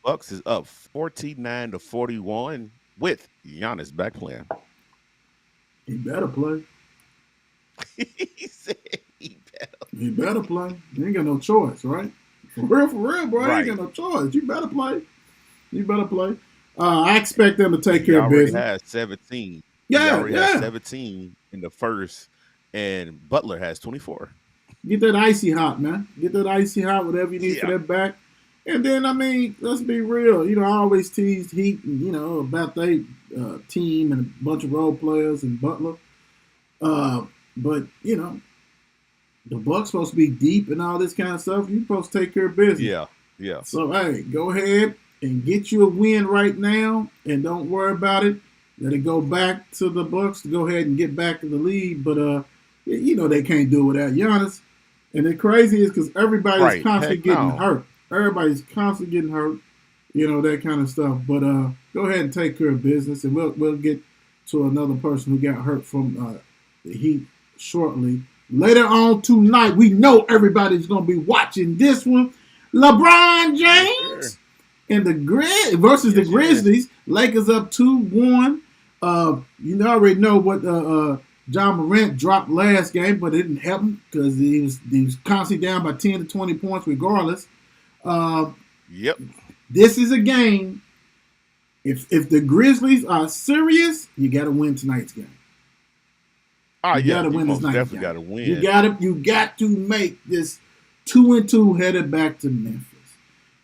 Speaker 4: Bucks is up 49-41 with Giannis back playing.
Speaker 5: He better play.
Speaker 4: He said
Speaker 5: he better play. He ain't got no choice, right? For real, bro.
Speaker 4: Right.
Speaker 5: He ain't got no choice. You better play. I expect them to take care of
Speaker 4: business.
Speaker 5: business.
Speaker 4: Has 17.
Speaker 5: Yeah.
Speaker 4: Has 17 in the first, and Butler has 24.
Speaker 5: Get that icy hot, man. Get that icy hot, whatever you need for that back. And then, I mean, let's be real. I always teased Heat, about they team and a bunch of role players and Butler. But, the Bucks supposed to be deep and all this kind of stuff. You're supposed to take care of business.
Speaker 4: Yeah.
Speaker 5: So, hey, go ahead and get you a win right now and don't worry about it. Let it go back to the Bucks to go ahead and get back in the lead. But, they can't do it without Giannis. And the crazy is because everybody's constantly getting hurt. Everybody's constantly getting hurt, that kind of stuff. But go ahead and take care of business, and we'll get to another person who got hurt from the Heat shortly. later on tonight, we know everybody's going to be watching this one. LeBron James and the versus the Grizzlies. Lakers up 2-1. You already know what John Morant dropped last game, but it didn't help him because he was constantly down by 10 to 20 points regardless.
Speaker 4: Yep.
Speaker 5: This is a game. If the Grizzlies are serious, you got to win tonight's game. You got to win this night's
Speaker 4: definitely
Speaker 5: game.
Speaker 4: got to win.
Speaker 5: You got to make this 2-2 headed back to Memphis.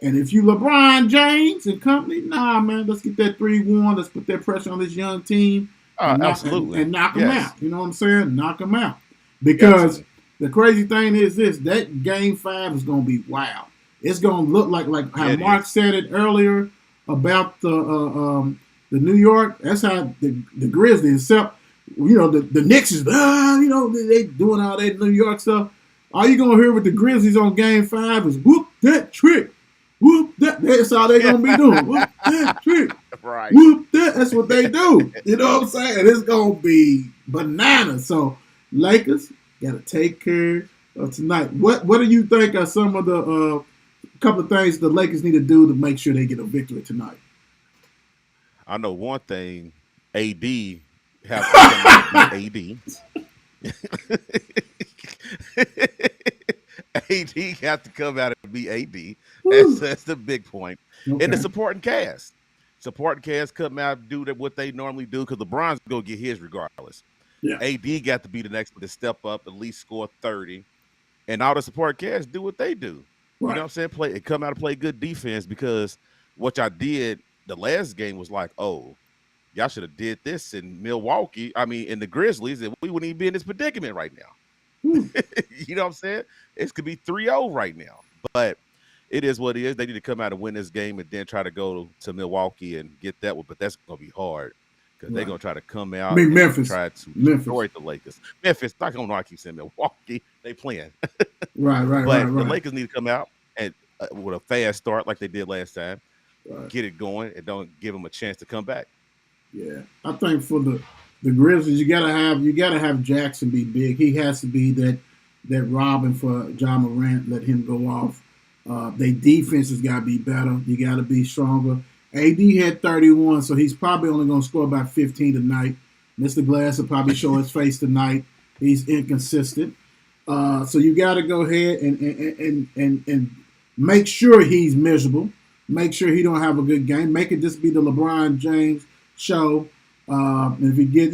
Speaker 5: And if you LeBron James and company, nah, man, let's get that 3-1. Let's put that pressure on this young team.
Speaker 4: Absolutely.
Speaker 5: And knock them out. You know what I'm saying? Knock them out. Because the crazy thing is this, that game 5 is going to be wild. It's going to look like how Mark said it earlier about the New York. That's how the Grizzlies, except, the Knicks is, they doing all that New York stuff. All you're going to hear with the Grizzlies on game 5 is whoop that trick. Whoop that. That's all they're going to be doing. Whoop that trick.
Speaker 4: Right.
Speaker 5: Whoop that. That's what they do. You know what I'm saying? It's going to be bananas. So, Lakers got to take care of tonight. What do you think are some of the couple of things the Lakers need to do to make sure they get a victory tonight?
Speaker 4: I know one thing. AD have to AD. AD got to come out and be AD. That's the big point. Okay. And the supporting cast. Supporting cast come out and do what they normally do because LeBron's going to get his regardless. Yeah. AD got to be the next one to step up, at least score 30. And all the supporting cast do what they do. Right. You know what I'm saying? Come out and play good defense because what y'all did the last game was like, oh, y'all should have did this in Milwaukee. I mean, in the Grizzlies, and we wouldn't even be in this predicament right now. You know what I'm saying? It could be 3-0 right now. But it is what it is. They need to come out and win this game and then try to go to Milwaukee and get that one. But that's going to be hard because they're going to try to come out and
Speaker 5: Memphis.
Speaker 4: Try to destroy the Lakers. Memphis, I don't know why I keep saying Milwaukee. They playing.
Speaker 5: Right.
Speaker 4: But the Lakers need to come out and with a fast start like they did last time, get it going, and don't give them a chance to come back.
Speaker 5: Yeah, I think for the Grizzlies, you gotta have Jackson be big. He has to be that Robin for John Morant. Let him go off. Their defense has got to be better. You got to be stronger. AD had 31, so he's probably only going to score about 15 tonight. Mr. Glass will probably show his face tonight. He's inconsistent. So you got to go ahead and make sure he's miserable. Make sure he don't have a good game. Make it just be the LeBron James show. And if you get,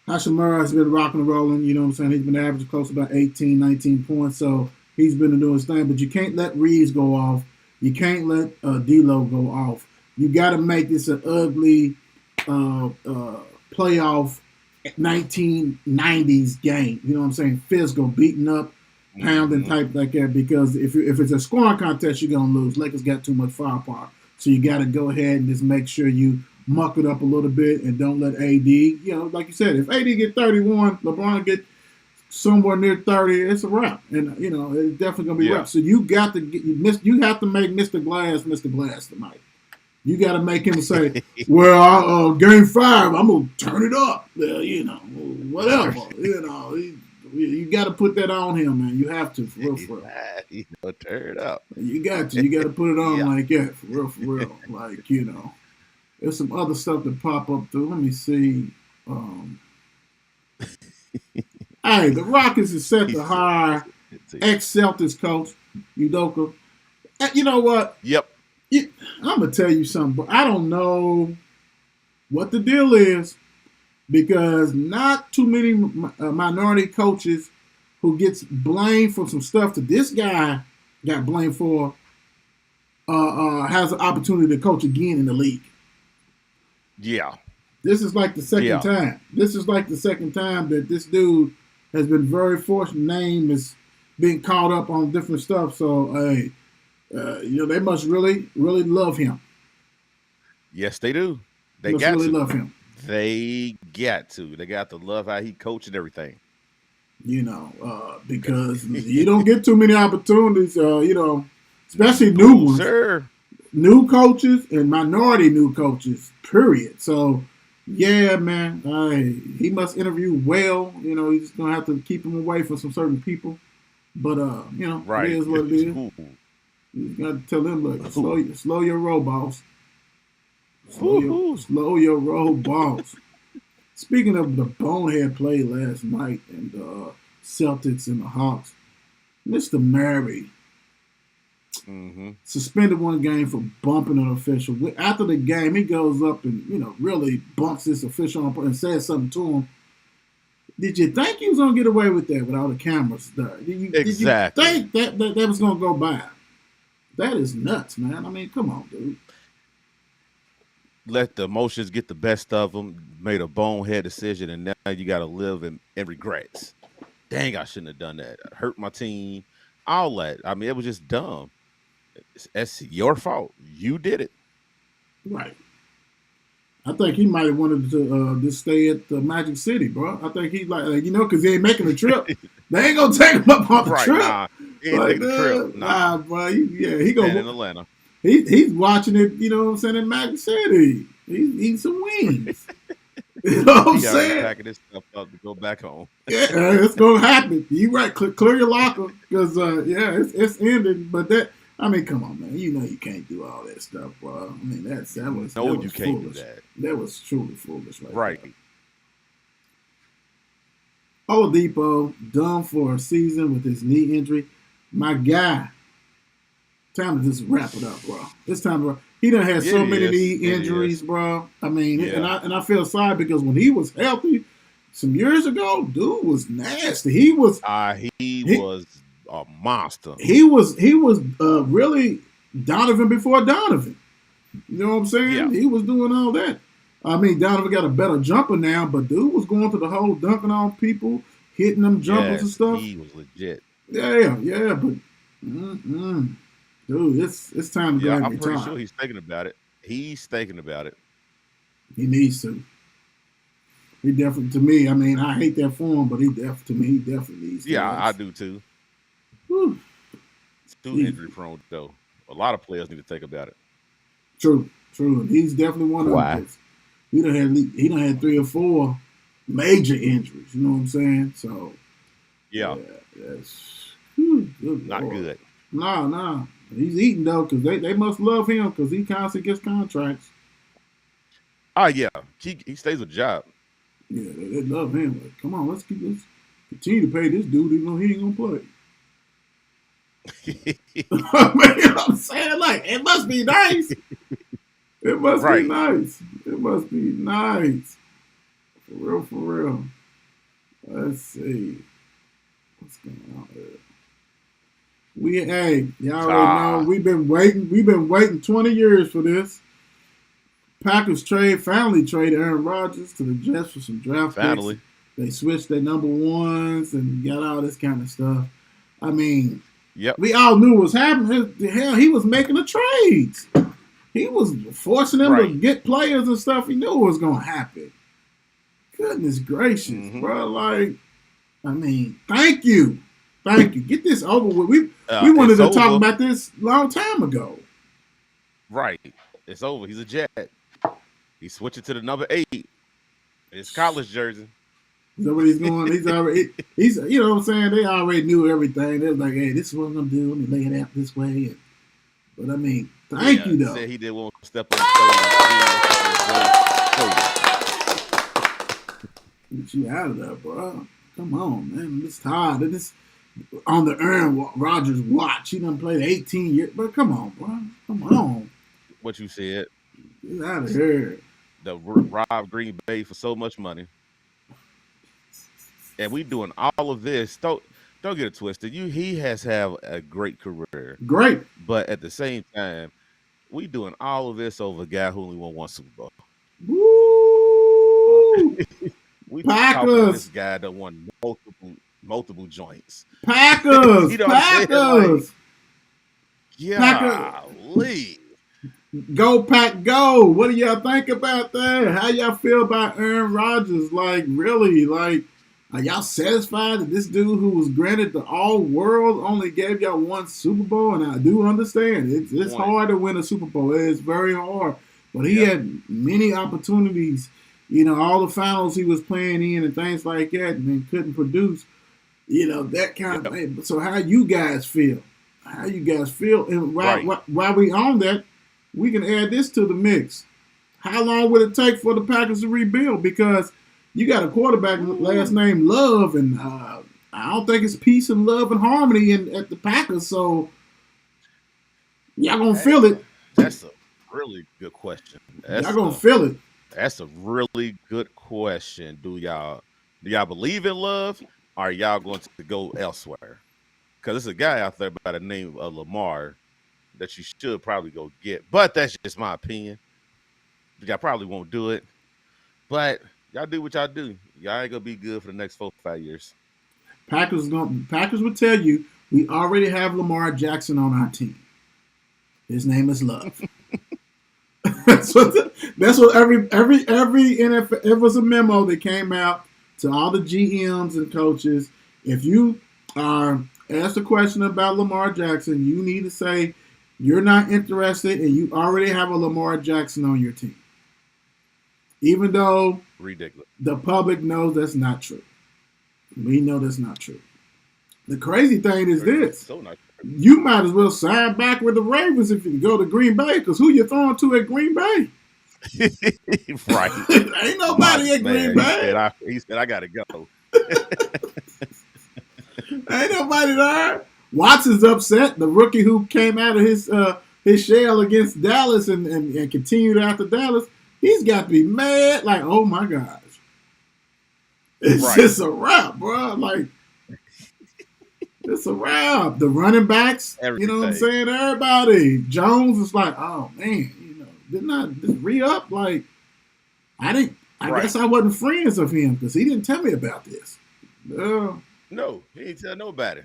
Speaker 5: Hashimura has been rocking and rolling. You know what I'm saying? He's been averaging close to about 18, 19 points. So he's been doing his thing. But you can't let Reeves go off. You can't let D'Lo go off. You got to make this an ugly playoff 1990s game. You know what I'm saying? Physical, beating up, pounding type like that. Because if it's a scoring contest, you're going to lose. Lakers got too much firepower. So you got to go ahead and just make sure you muck it up a little bit and don't let AD, like you said, if AD get 31, LeBron get somewhere near 30, it's a wrap. And, it's definitely going to be a wrap. So you got to you have to make Mr. Glass tonight. You got to make him say, well, game 5, I'm going to turn it up. Whatever. You got to put that on him, man. You have to, for real.
Speaker 4: Turn it up.
Speaker 5: You got to. You got to put it on like that, for real. Like, there's some other stuff that pop up through. Let me see. Hey, the Rockets is set to hire ex-Celtics coach, Udoka. You know what?
Speaker 4: Yep.
Speaker 5: I'm going to tell you something, but I don't know what the deal is because not too many minority coaches who gets blamed for some stuff that this guy got blamed for has an opportunity to coach again in the league.
Speaker 4: Yeah.
Speaker 5: This is like the second time. This is like the second time that this dude has been very fortunate. Name is being caught up on different stuff. So, hey, they must really, really love him.
Speaker 4: Yes, they do. They
Speaker 5: must
Speaker 4: got
Speaker 5: really
Speaker 4: to
Speaker 5: love him.
Speaker 4: They got to. They got to love how he coached and everything.
Speaker 5: Because you don't get too many opportunities, especially new ones.
Speaker 4: Sure.
Speaker 5: New coaches and minority new coaches, period. So Yeah, man. He must interview well. You know, he's gonna have to keep him away from some certain people. But you know, it
Speaker 4: Right.
Speaker 5: is what it is.
Speaker 4: Ooh.
Speaker 5: You got to tell them, look,
Speaker 4: Ooh.
Speaker 5: slow your roll, boss.
Speaker 4: Woo-hoo.
Speaker 5: Slow your roll, boss. Speaking of the bonehead play last night and Celtics and the Hawks, Mr. Murray
Speaker 4: Mm-hmm.
Speaker 5: suspended one game for bumping an official. After the game, he goes up and really bumps this official and says something to him. Did you think he was gonna get away with that with all the cameras there?
Speaker 4: Exactly.
Speaker 5: Did you think that was gonna go by? That is nuts, man. I mean, come on, dude.
Speaker 4: Let the emotions get the best of them. Made a bonehead decision, and now you got to live in regrets. Dang, I shouldn't have done that. I hurt my team. All that. I mean, it was just dumb. It's your fault. You did it.
Speaker 5: Right. I think he might have wanted to just stay at Magic City, bro. I think he's like because he ain't making the trip. They ain't gonna take him up on the
Speaker 4: Right?
Speaker 5: trip.
Speaker 4: Nah, he ain't taking the trip.
Speaker 5: Nah, bro. He
Speaker 4: Staying
Speaker 5: gonna
Speaker 4: in Atlanta.
Speaker 5: he's watching it. You know what I'm saying, in Magic City. He's eating some wings. You know what I'm
Speaker 4: He already
Speaker 5: saying?
Speaker 4: packing his stuff up to go back home.
Speaker 5: Yeah, it's gonna happen. You right? Clear your locker because it's ending. But I mean, come on, man. You know you can't do all that stuff, bro. I mean, that was
Speaker 4: No,
Speaker 5: that
Speaker 4: you
Speaker 5: was
Speaker 4: can't
Speaker 5: foolish.
Speaker 4: do that.
Speaker 5: That was truly foolish,
Speaker 4: Right.
Speaker 5: there. Oladipo done for a season with his knee injury. My guy, time to just wrap it up, bro. It's time to. He done had so
Speaker 4: It
Speaker 5: many
Speaker 4: is.
Speaker 5: knee
Speaker 4: It
Speaker 5: injuries,
Speaker 4: is.
Speaker 5: bro. I mean,
Speaker 4: Yeah.
Speaker 5: and I feel sorry because when he was healthy some years ago, dude was nasty. He was
Speaker 4: He was a monster.
Speaker 5: he was really Donovan before Donovan. You know what I'm saying?
Speaker 4: Yeah.
Speaker 5: He was doing all that. I mean, Donovan got a better jumper now, but dude was going to the whole dunking on people, hitting them jumpers and
Speaker 4: Yes,
Speaker 5: stuff.
Speaker 4: he was legit.
Speaker 5: Yeah, but dude, it's time to go
Speaker 4: Yeah,
Speaker 5: and
Speaker 4: I'm pretty
Speaker 5: retire.
Speaker 4: sure he's thinking about it. He's thinking about it.
Speaker 5: He needs to. He definitely, to me, I mean, I hate that for him, but he definitely needs to.
Speaker 4: Yeah, I do too.
Speaker 5: Whew.
Speaker 4: It's too
Speaker 5: He-
Speaker 4: injury prone though. A lot of players need to think about it.
Speaker 5: True. He's definitely one of
Speaker 4: Why?
Speaker 5: them. He done had 3 or 4 major injuries. You know what I'm saying? So
Speaker 4: Yeah,
Speaker 5: that's good
Speaker 4: not
Speaker 5: Lord.
Speaker 4: good.
Speaker 5: Nah. He's eating though, because they must love him because he constantly gets contracts.
Speaker 4: Oh yeah, he stays with the job.
Speaker 5: Yeah, they love him. Like, come on, let's continue to pay this dude even though he ain't gonna play. I mean, you know what I'm saying? Like, it must be nice. It must
Speaker 4: Right.
Speaker 5: be nice. It must be nice. For real. Let's see. What's going on here? Y'all already know we've been waiting 20 years for this. Packers finally trade Aaron Rodgers to the Jets for some draft picks.
Speaker 4: Finally,
Speaker 5: They switched their number ones and got all this kind of stuff. I mean,
Speaker 4: yep.
Speaker 5: we all knew what was happening. Hell, he was making the trades. He was forcing them to
Speaker 4: Right.
Speaker 5: get players and stuff. He knew what was going to happen. Goodness gracious,
Speaker 4: Mhm.
Speaker 5: bro. Like, I mean, thank you. Get this over with. We wanted
Speaker 4: It's
Speaker 5: to talk
Speaker 4: over.
Speaker 5: about this long time ago.
Speaker 4: Right. It's over. He's a Jet. He's switching to the number 8. His college jersey.
Speaker 5: Is that what he's going? He's you know what I'm saying? They already knew everything. They was like, hey, this is what I'm going to do. Let me lay it out this way. But I mean, thank you, though.
Speaker 4: Said he didn't want to step on the
Speaker 5: Get you out of there, bro. Come on, man. I'm just tired of this on the Aaron Rodgers watch. He done played 18 years. But come on, bro. Come on.
Speaker 4: what you said.
Speaker 5: Get out of here.
Speaker 4: The rob Green Bay for so much money. And we doing all of this. Don't get it twisted. He has had a great career.
Speaker 5: Great.
Speaker 4: But at the same time, we doing all of this over a guy who only won 1 Super Bowl.
Speaker 5: Woo!
Speaker 4: We
Speaker 5: Packers.
Speaker 4: talking about this guy that won multiple joints.
Speaker 5: Packers.
Speaker 4: You know what I'm saying?
Speaker 5: Packers.
Speaker 4: Golly.
Speaker 5: Go Pack Go. What do y'all think about that? How y'all feel about Aaron Rodgers? Like, really? Like, are y'all satisfied that this dude who was granted the all world only gave y'all 1 Super Bowl? And I do understand. It's
Speaker 4: One.
Speaker 5: hard to win a Super Bowl. It's very hard. But he
Speaker 4: Yep.
Speaker 5: had many opportunities, all the finals he was playing in and things like that, and then couldn't produce. That kind of thing. So how you guys feel? How you guys feel? And while we on that, we can add this to the mix. How long would it take for the Packers to rebuild? Because you got a quarterback last name Love, and I don't think it's peace and love and harmony at the Packers. So y'all gonna feel it.
Speaker 4: That's a really good question.
Speaker 5: Y'all gonna feel it.
Speaker 4: That's a really good question. Do y'all believe in Love? Or are y'all going to go elsewhere? Because there's a guy out there by the name of Lamar that you should probably go get. But that's just my opinion. Y'all probably won't do it. But y'all do what y'all do. Y'all ain't gonna be good for the next 4 or 5 years.
Speaker 5: Packers would tell you we already have Lamar Jackson on our team. His name is Love. that's what every NFL. It was a memo that came out to all the GMs and coaches. If you are asked a question about Lamar Jackson, you need to say you're not interested and you already have a Lamar Jackson on your team. Even though
Speaker 4: ridiculous,
Speaker 5: the public knows that's not true. We know that's not true. The crazy thing is this.
Speaker 4: So not true.
Speaker 5: You might as well sign back with the Ravens if you go to Green Bay, because who you throwing to at Green Bay?
Speaker 4: Right.
Speaker 5: Ain't nobody at Green Bay.
Speaker 4: He said, I got to go.
Speaker 5: Ain't nobody there. Watson's upset. The rookie who came out of his shell against Dallas and continued after Dallas, he's got to be mad. Like, oh my gosh. It's just a wrap, bro. Like, it's a wrap. The running backs,
Speaker 4: Everything.
Speaker 5: You know what I'm saying? Everybody. Jones is like, oh man, didn't I just re-up? Like, I guess I wasn't friends of him because he didn't tell me about this.
Speaker 4: No, he didn't tell nobody.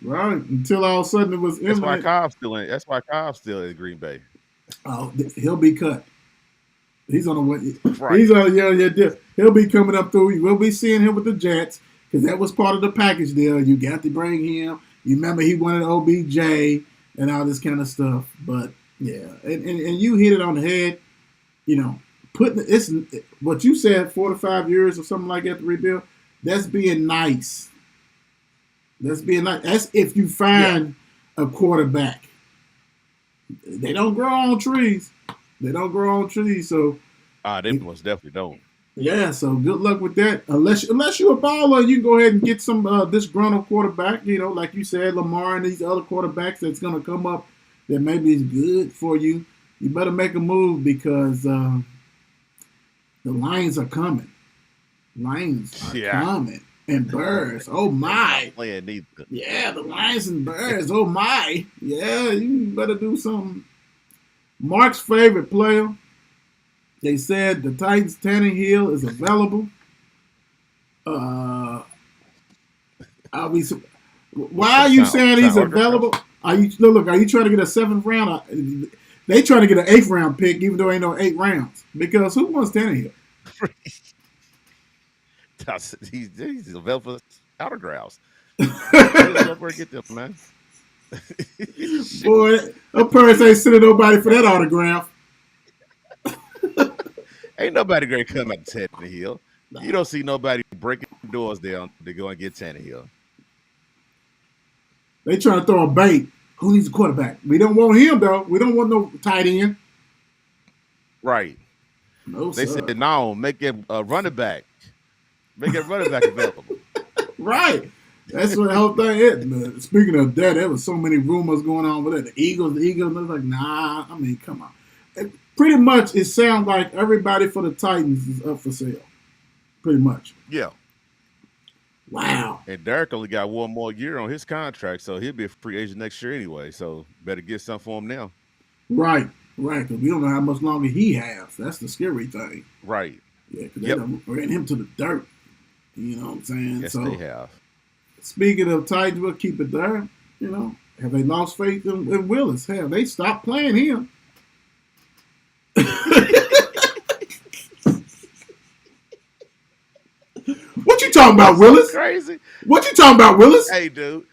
Speaker 5: Right, until all of a sudden it was
Speaker 4: That's
Speaker 5: imminent.
Speaker 4: That's why Cobb's still in Green Bay.
Speaker 5: Oh, he'll be cut. He's on the way.
Speaker 4: Right.
Speaker 5: He's on he'll be coming up through. We'll be seeing him with the Jets because that was part of the package deal. You got to bring him. You remember he wanted OBJ and all this kind of stuff. But yeah, and you hit it on the head. Putting it's what you said, 4 to 5 years or something like that to rebuild. That's being nice. That's being nice. That's if you find a quarterback. They don't grow on trees. So
Speaker 4: They most definitely don't.
Speaker 5: yeah. So good luck with that. Unless you're a baller, you can go ahead and get some disgruntled quarterback. Like you said, Lamar and these other quarterbacks that's going to come up that maybe is good for you. You better make a move because the Lions are coming. Coming. And Bears. Oh my.
Speaker 4: Playing neither.
Speaker 5: Yeah, the Lions and Bears. Oh my. Yeah, you better do something. Mark's favorite player. They said the Titans' Tannehill is available. Why are you saying he's available? Are you trying to get a 7th round? They trying to get an 8th round pick, even though ain't no 8 rounds. Because who wants Tannehill?
Speaker 4: He's available for autographs. Where get them, man?
Speaker 5: Boy, that parents ain't sending nobody for that autograph.
Speaker 4: Ain't nobody going to come at Tannehill. Nah. You don't see nobody breaking doors down to go and get Tannehill.
Speaker 5: They trying to throw a bait. Who needs a quarterback? We don't want him, though. We don't want no tight end.
Speaker 4: Right.
Speaker 5: No,
Speaker 4: they
Speaker 5: sir.
Speaker 4: said, no, make him a running back. Make a running back available.
Speaker 5: Right. That's what the whole thing is. Man. Speaking of that, there was so many rumors going on with it. The Eagles, I was like, nah. I mean, come on. Pretty much, it sounds like everybody for the Titans is up for sale. Pretty much.
Speaker 4: Yeah.
Speaker 5: Wow.
Speaker 4: And Derek only got 1 more year on his contract, so he'll be a free agent next year anyway. So better get something for him now.
Speaker 5: Right. Because we don't know how much longer he has. That's the scary thing.
Speaker 4: Right.
Speaker 5: Yeah, because they done ran him to the dirt. You know what I'm saying?
Speaker 4: Yes,
Speaker 5: so,
Speaker 4: they have.
Speaker 5: Speaking of Titans, we'll keep it there. Have they lost faith in Willis? Hell, they stopped playing him. What you talking about, Willis?
Speaker 4: So crazy.
Speaker 5: What you talking about, Willis?
Speaker 4: Hey, dude.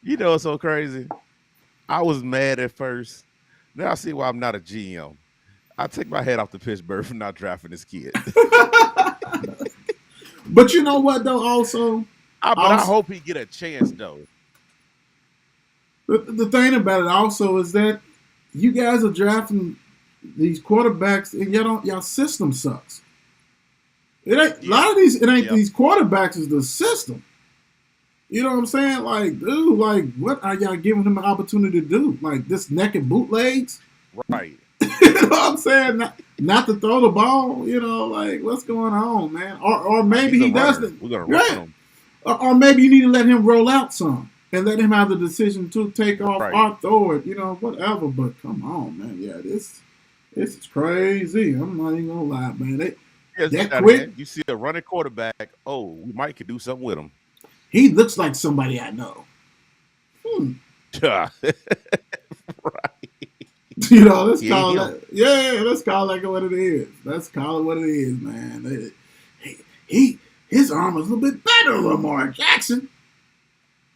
Speaker 4: You know what's so crazy? I was mad at first. Now I see why I'm not a GM. I take my head off to Pittsburgh for not drafting this kid.
Speaker 5: But you know what though? Also,
Speaker 4: But I
Speaker 5: Also-
Speaker 4: hope he get a chance though.
Speaker 5: the thing about it also is that you guys are drafting these quarterbacks, and y'all system sucks. It ain't a lot of these. It ain't
Speaker 4: Yeah.
Speaker 5: these quarterbacks. Is the system. You know what I'm saying? Like, dude, like, what are y'all giving him an opportunity to do? Like this naked bootlegs.
Speaker 4: Right.
Speaker 5: You know what I'm saying? Not to throw the ball. You know, like what's going on, man? Or maybe
Speaker 4: He's a
Speaker 5: he
Speaker 4: runner.
Speaker 5: doesn't.
Speaker 4: We're gonna
Speaker 5: Right.
Speaker 4: run him.
Speaker 5: Or maybe you need to let him roll out some and let him have the decision to take off
Speaker 4: Right.
Speaker 5: or throw it, you know, whatever. But come on, man. Yeah, this is crazy. I'm not even gonna lie, man.
Speaker 4: Yes,
Speaker 5: That
Speaker 4: out
Speaker 5: quick?
Speaker 4: here, you see a running quarterback. Oh, we might could do something with him.
Speaker 5: He looks like somebody I know.
Speaker 4: right.
Speaker 5: You know, let's
Speaker 4: Yeah,
Speaker 5: call
Speaker 4: yeah.
Speaker 5: it. Yeah, let's call it what it is. Let's call it what it is, man. His arm is a little bit better than Lamar Jackson.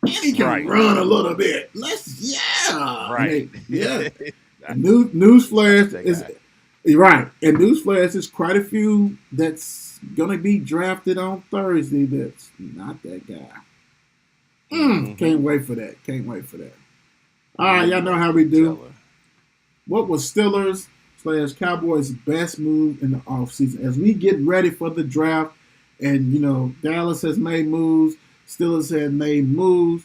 Speaker 5: And he can
Speaker 4: Right.
Speaker 5: run a little bit.
Speaker 4: Right.
Speaker 5: Yeah. Newsflash
Speaker 4: That
Speaker 5: is
Speaker 4: guy.
Speaker 5: right, and newsflash is quite a few that's gonna be drafted on Thursday. That's not that guy.
Speaker 4: Mhm.
Speaker 5: Can't wait for that. Can't wait for that. All right, y'all know how we do. What was Steelers/Cowboys' best move in the offseason? As we get ready for the draft, and you know Dallas has made moves, Steelers have made moves.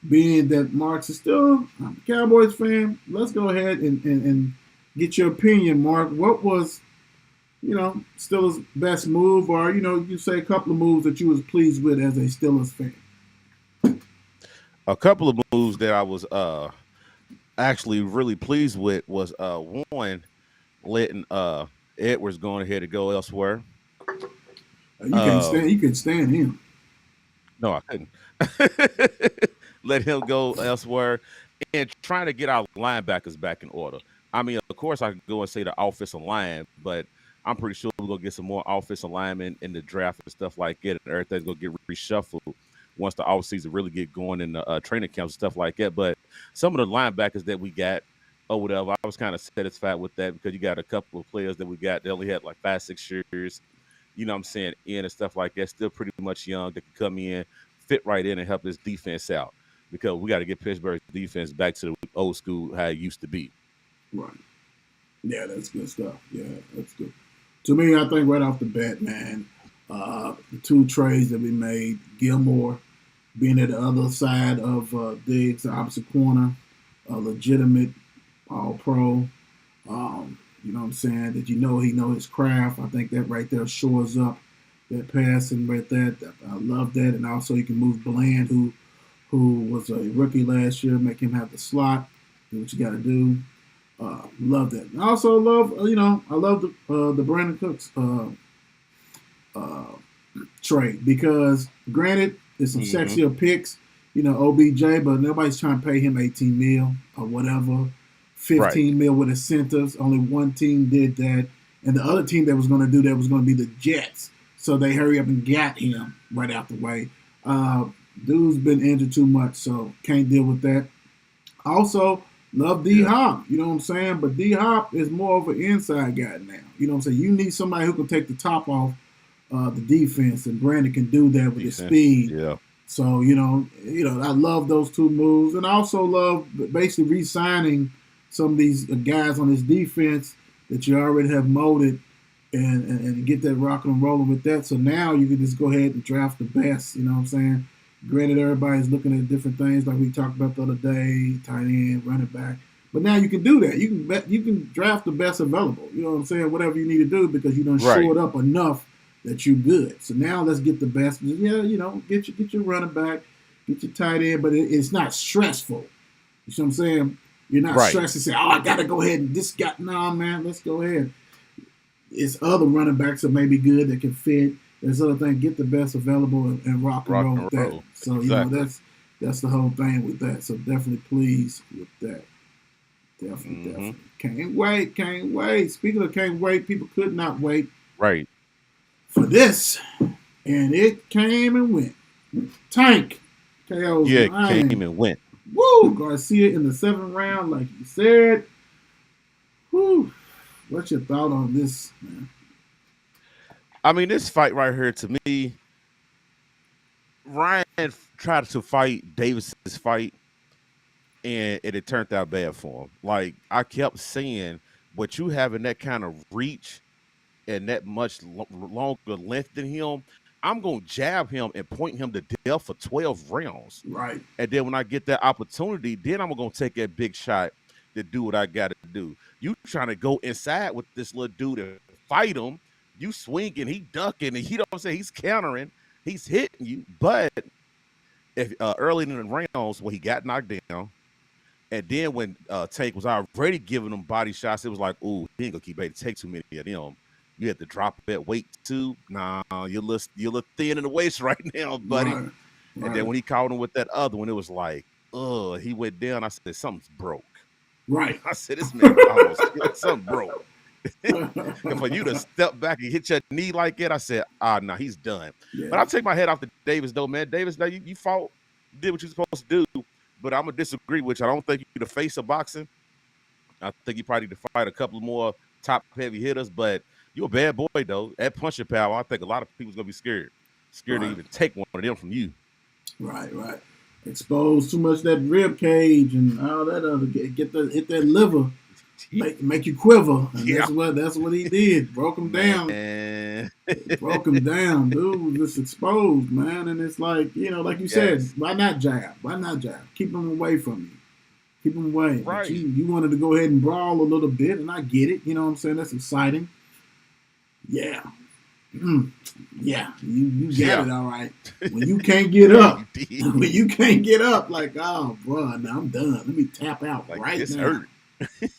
Speaker 5: Being that Mark's is still a Cowboys fan, let's go ahead and get your opinion, Mark. What was, you know, Steelers' best move, or you know, you say a couple of moves that you was pleased with as a Steelers fan?
Speaker 4: A couple of moves that I was actually really pleased with was one letting Edwards going ahead to go elsewhere.
Speaker 5: You can stand him.
Speaker 4: No, I couldn't. Let him go elsewhere and trying to get our linebackers back in order. I mean, of course, I could go and say the offensive line, but I'm pretty sure we're gonna get some more offensive linemen in the draft and stuff like that, and everything's gonna get reshuffled once the offseason really get going in the training camps and stuff like that. But some of the linebackers that we got or whatever, I was kind of satisfied with that because you got a couple of players that we got. They only had like 5-6 years, you know what I'm saying, in and stuff like that. Still pretty much young. That can come in, fit right in, and help this defense out because we got to get Pittsburgh's defense back to the old school how it used to be.
Speaker 5: Right. Yeah, that's good stuff. Yeah, that's good. To me, I think right off the bat, man, the two trades that we made, Gilmore being at the other side of Diggs, the opposite corner, a legitimate all-pro. You know what I'm saying? That he know his craft. I think that right there shores up that passing right there. I love that. And also you can move Bland, who was a rookie last year, make him have the slot. Do what you got to do. Love that. I also love, I love the Brandon Cooks trade because, granted, there's some sexier picks, OBJ, but nobody's trying to pay him 18 mil or whatever, 15 mil with incentives. Only one team did that, and the other team that was going to do that was going to be the Jets. So they hurry up and got him right out the way. Dude's been injured too much, so can't deal with that. Also, love D-Hop, you know what I'm saying? But D-Hop is more of an inside guy now. You know what I'm saying? You need somebody who can take the top off the defense, and Brandon can do that with his speed.
Speaker 4: Yeah.
Speaker 5: So, I love those two moves. And I also love basically re-signing some of these guys on his defense that you already have molded and get that rocking and rolling with that. So now you can just go ahead and draft the best, you know what I'm saying? Granted, everybody's looking at different things like we talked about the other day, tight end, running back. But now you can do that. You can draft the best available. You know what I'm saying? Whatever you need to do because you done shored up enough that you're good. So now let's get the best. Yeah, get your running back, get your tight end, but it's not stressful. You see what I'm saying? You're not stressed to say, I got to go ahead and this guy. Nah, man, let's go ahead. It's other running backs that may be good that can fit. There's other things. Get the best available and rock and roll with that. So
Speaker 4: exactly.
Speaker 5: That's the whole thing with that. So definitely pleased with that. Definitely. Can't wait. Speaking of can't wait, people could not wait.
Speaker 4: Right.
Speaker 5: For this, and it came and went. Tank. KO's
Speaker 4: came and went.
Speaker 5: Woo! Garcia in the 7th round, like you said. Woo! What's your thought on this, man?
Speaker 4: I mean, this fight right here to me, Ryan tried to fight Davis's fight, and it turned out bad for him. Like I kept saying, but you having that kind of reach and that much longer length than him, I'm gonna jab him and point him to death for 12 rounds.
Speaker 5: Right.
Speaker 4: And then when I get that opportunity, then I'm gonna take that big shot to do what I gotta do. You trying to go inside with this little dude and fight him. You swinging, he ducking, and you know what I'm saying? He's countering, he's hitting you. But if early in the rounds when he got knocked down, and then when Tank was already giving him body shots, it was like, ooh, he ain't gonna keep able to take too many of them. You had to drop that weight too. Nah, you're little thin in the waist right now, buddy.
Speaker 5: Right.
Speaker 4: And then when he caught him with that other one, it was like, he went down. I said, something's broke.
Speaker 5: Right.
Speaker 4: I said, this man almost killed, something broke. And for you to step back and hit your knee like that, I said, no, he's done.
Speaker 5: Yeah.
Speaker 4: But I'll take my head off to Davis, though, man. Davis, now you fought, did what you're supposed to do, but I'm going to disagree with you. I don't think you're the face of boxing. I think you probably need to fight a couple more top heavy hitters, but you're a bad boy, though. At punching power, I think a lot of people's going to be scared
Speaker 5: Right.
Speaker 4: to even take one of them from you.
Speaker 5: Right. Expose too much of that rib cage and all that other hit that liver, make you quiver. And
Speaker 4: Yeah.
Speaker 5: that's what he did. Broke him down.
Speaker 4: Man.
Speaker 5: Broke him down, dude. Was just exposed, man. And it's like, like you said,
Speaker 4: Yes.
Speaker 5: why not jab? Why not jab? Keep him away from you. Keep him away. But
Speaker 4: Right.
Speaker 5: you wanted to go ahead and brawl a little bit, and I get it. You know what I'm saying? That's exciting. Yeah. Yeah. You get
Speaker 4: Yeah.
Speaker 5: it, all right. When you can't get up.
Speaker 4: You did.
Speaker 5: When you can't get up, like, oh, bro, now I'm done. Let me tap out
Speaker 4: Like,
Speaker 5: right
Speaker 4: this
Speaker 5: now.
Speaker 4: hurt.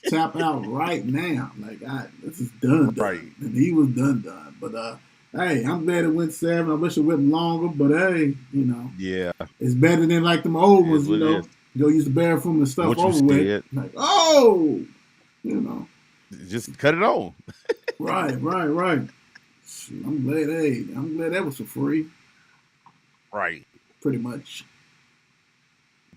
Speaker 5: Tap out right now. Like, this is done.
Speaker 4: Right.
Speaker 5: And he was done. But, hey, I'm glad it went 7. I wish it went longer, but, hey,
Speaker 4: Yeah.
Speaker 5: it's better than like them old
Speaker 4: It
Speaker 5: ones,
Speaker 4: is what it is.
Speaker 5: Go use the bathroom and stuff
Speaker 4: Once you
Speaker 5: over with.
Speaker 4: scared.
Speaker 5: Like, oh,
Speaker 4: Just cut it on.
Speaker 5: right. Shoot, I'm glad that was for free.
Speaker 4: Right.
Speaker 5: Pretty much.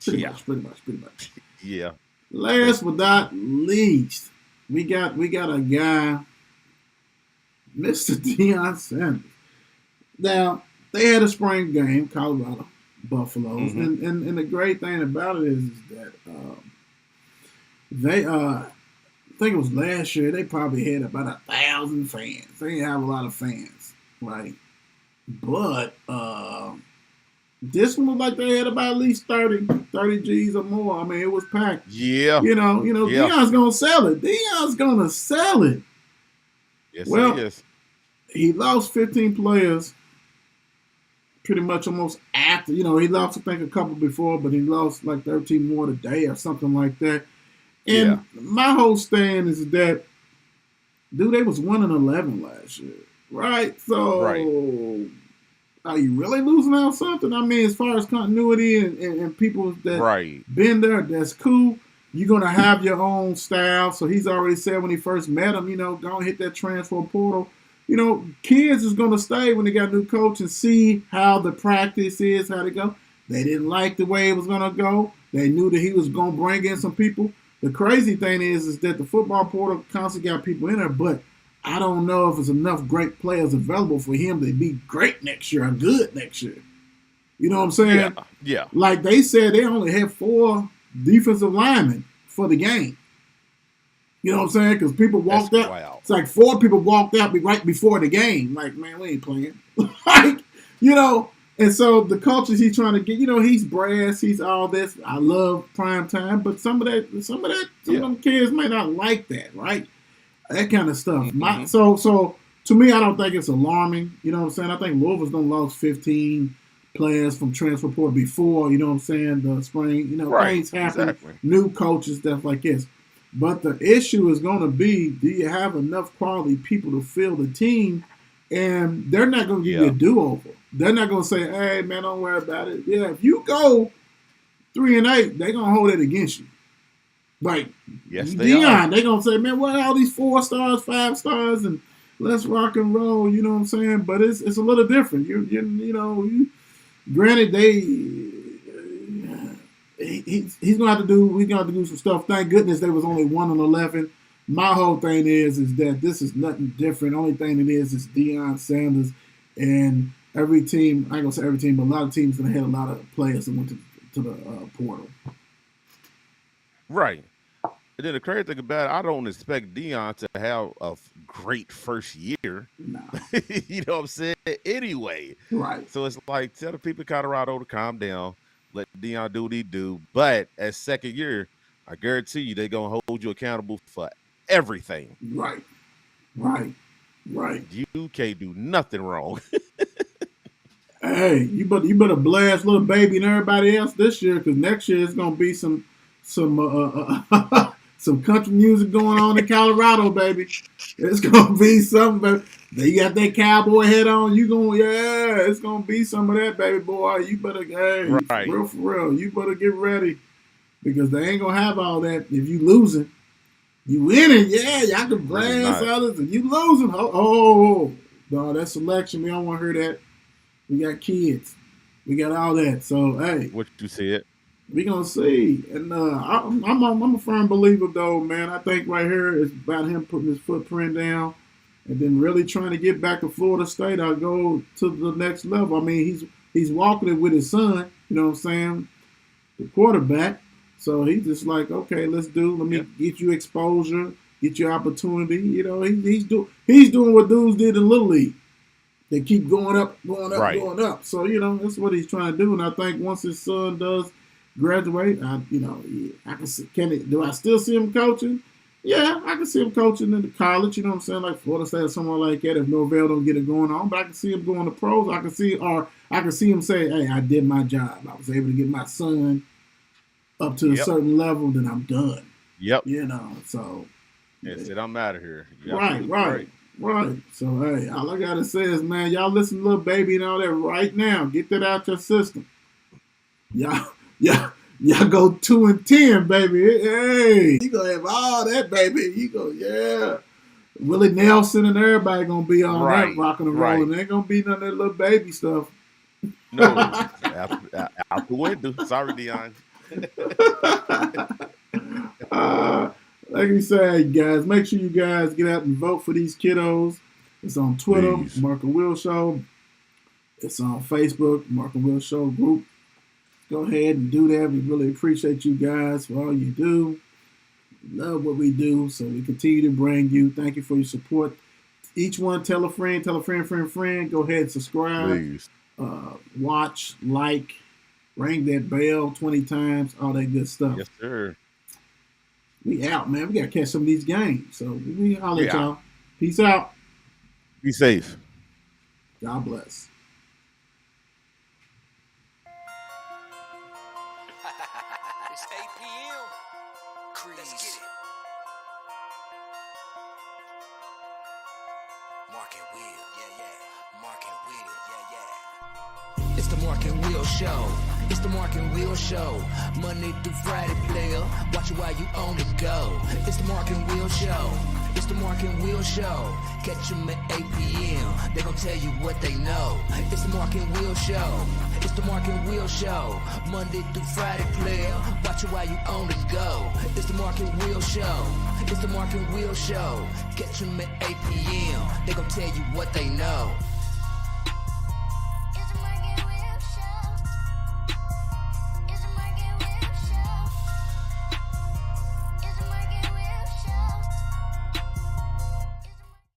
Speaker 5: Pretty much.
Speaker 4: Yeah.
Speaker 5: Last but not least, we got a guy, Mr. Deion Sanders. Now, they had a spring game, Colorado Buffaloes,
Speaker 4: Mhm.
Speaker 5: and the great thing about it is that they I think it was last year, they probably had about 1,000 fans. They didn't have a lot of fans, right? But this one looked like they had about at least 30 G's or more. I mean, it was packed.
Speaker 4: Yeah.
Speaker 5: Yeah. Deion's gonna sell it.
Speaker 4: Yes,
Speaker 5: Well,
Speaker 4: it is.
Speaker 5: He lost 15 players pretty much almost after. He lost, I think, a couple before, but he lost like 13 more today or something like that. And my whole stand is that, dude, they was 1-11 last year, right? So, are you really losing out something? I mean, as far as continuity and people that been there, that's cool. You're going to have your own style. So he's already said when he first met him, go and hit that transfer portal. Kids is going to stay when they got a new coach and see how the practice is, how to go. They didn't like the way it was going to go. They knew that he was going to bring in some people. The crazy thing is that the football portal constantly got people in there, but I don't know if there's enough great players available for him to be great next year or good next year. You know what I'm saying?
Speaker 4: Yeah.
Speaker 5: Like they said, they only had 4 defensive linemen for the game. You know what I'm saying? Because people walked out.
Speaker 4: Wow.
Speaker 5: It's like 4 people walked out right before the game. Like, man, we ain't playing. And so the cultures he's trying to get, he's brass, he's all this. I love prime time, but some of them kids may not like that, right? That kind of stuff.
Speaker 4: Mm-hmm.
Speaker 5: So to me, I don't think it's alarming. You know what I'm saying? I think Louisville's done lost 15 players from transfer portal before. You know what I'm saying? The spring, things happen.
Speaker 4: Exactly.
Speaker 5: New coaches, stuff like this. But the issue is going to be: do you have enough quality people to fill the team? And they're not going to give you a do-over. They're not going to say, hey, man, don't worry about it. Yeah, if you go 3-8, they're going to hold it against you. Like,
Speaker 4: yes, they are.
Speaker 5: Deion, they're going to say, man, what are all these 4 stars, 5 stars, and let's rock and roll, you know what I'm saying? But it's a little different. Granted, he's going to have to do some stuff. Thank goodness they was only 1-11. my whole thing is that this is nothing different. Only thing it is Deion Sanders, and every team. I ain't gonna say every team, but a lot of teams that had a lot of players that went to the portal.
Speaker 4: Right. And then the crazy thing about it, I don't expect Deion to have a great first year.
Speaker 5: Nah.
Speaker 4: You know what I'm saying? Anyway.
Speaker 5: Right.
Speaker 4: So it's like, tell the people in Colorado to calm down. Let Deion do what he do. But at second year, I guarantee you they're going to hold you accountable for everything.
Speaker 5: Right.
Speaker 4: You can't do nothing wrong.
Speaker 5: Hey, you better blast little baby and everybody else this year, because next year it's gonna be some country music going on in Colorado, baby. It's gonna be something. They got that cowboy hat on. It's gonna be some of that, baby boy. You better,
Speaker 4: Right.
Speaker 5: for real. You better get ready, because they ain't gonna have all that if you losing. You winning, y'all can blast others, and you losing. Oh, no, that's selection. We don't want to hear that. We got kids. We got all that. So, hey.
Speaker 4: What you said.
Speaker 5: We gonna see. And I'm a firm believer, though, man. I think right here is about him putting his footprint down and then really trying to get back to Florida State. I'll go to the next level. I mean, he's walking it with his son, you know what I'm saying, the quarterback. So he's just like, okay, let me get you exposure, get you opportunity. You know, he's doing what dudes did in Little League. They keep going up. So, you know, that's what he's trying to do. And I think once his son does graduate, I can see, do I still see him coaching? Yeah, I can see him coaching in the college, you know what I'm saying, like Florida State or somewhere like that if Norvell don't get it going on. But I can see him going to pros. I can see him say, hey, I did my job. I was able to get my son up to a certain level, then I'm done.
Speaker 4: Yep.
Speaker 5: You know, so.
Speaker 4: That's it. I'm out of here.
Speaker 5: Right. So, hey, all I got to say is, man, y'all listen to Little Baby and all that right now. Get that out your system. Y'all go 2-10, baby. Hey, you going to have all that, baby. You go, yeah. Willie Nelson and everybody going to be on that rocking and rolling. There ain't going to be none of that Little Baby stuff.
Speaker 4: No, out the window. Sorry, Deion.
Speaker 5: Like we said, guys, make sure you guys get out and vote for these kiddos. It's on Twitter,
Speaker 4: Please.
Speaker 5: Mark and Will Show. It's on Facebook, Mark and Will Show group. Go ahead and do that. We really appreciate you guys for all you do. We love what we do, so we continue to bring you. Thank you for your support. Each one, tell a friend, friend. Go ahead and subscribe.
Speaker 4: Please.
Speaker 5: Watch, like, ring that bell 20 times, all that good stuff.
Speaker 4: Yes, sir.
Speaker 5: We out, man. We got to catch some of these games. So we holler at y'all. Peace out.
Speaker 4: Be safe.
Speaker 5: God bless.
Speaker 1: It's 8 p.m. Crease. Let's get it. Mark and Will, yeah. Mark and Will, yeah.
Speaker 2: It's the Mark and Will Show. It's the Mark and Will Show. Monday through Friday, player. Watch it while you on the go. It's the Mark and Will Show. It's the Mark and Will Show. Catch them at 8 p.m. They gon' tell you what they know. It's the Mark and Will Show. It's the Mark and Will Show. Monday through Friday, player. Watch it while you on the go. It's the Mark and Will Show. It's the Mark and Will Show. Catch them at 8 p.m. They gon' tell you what they know.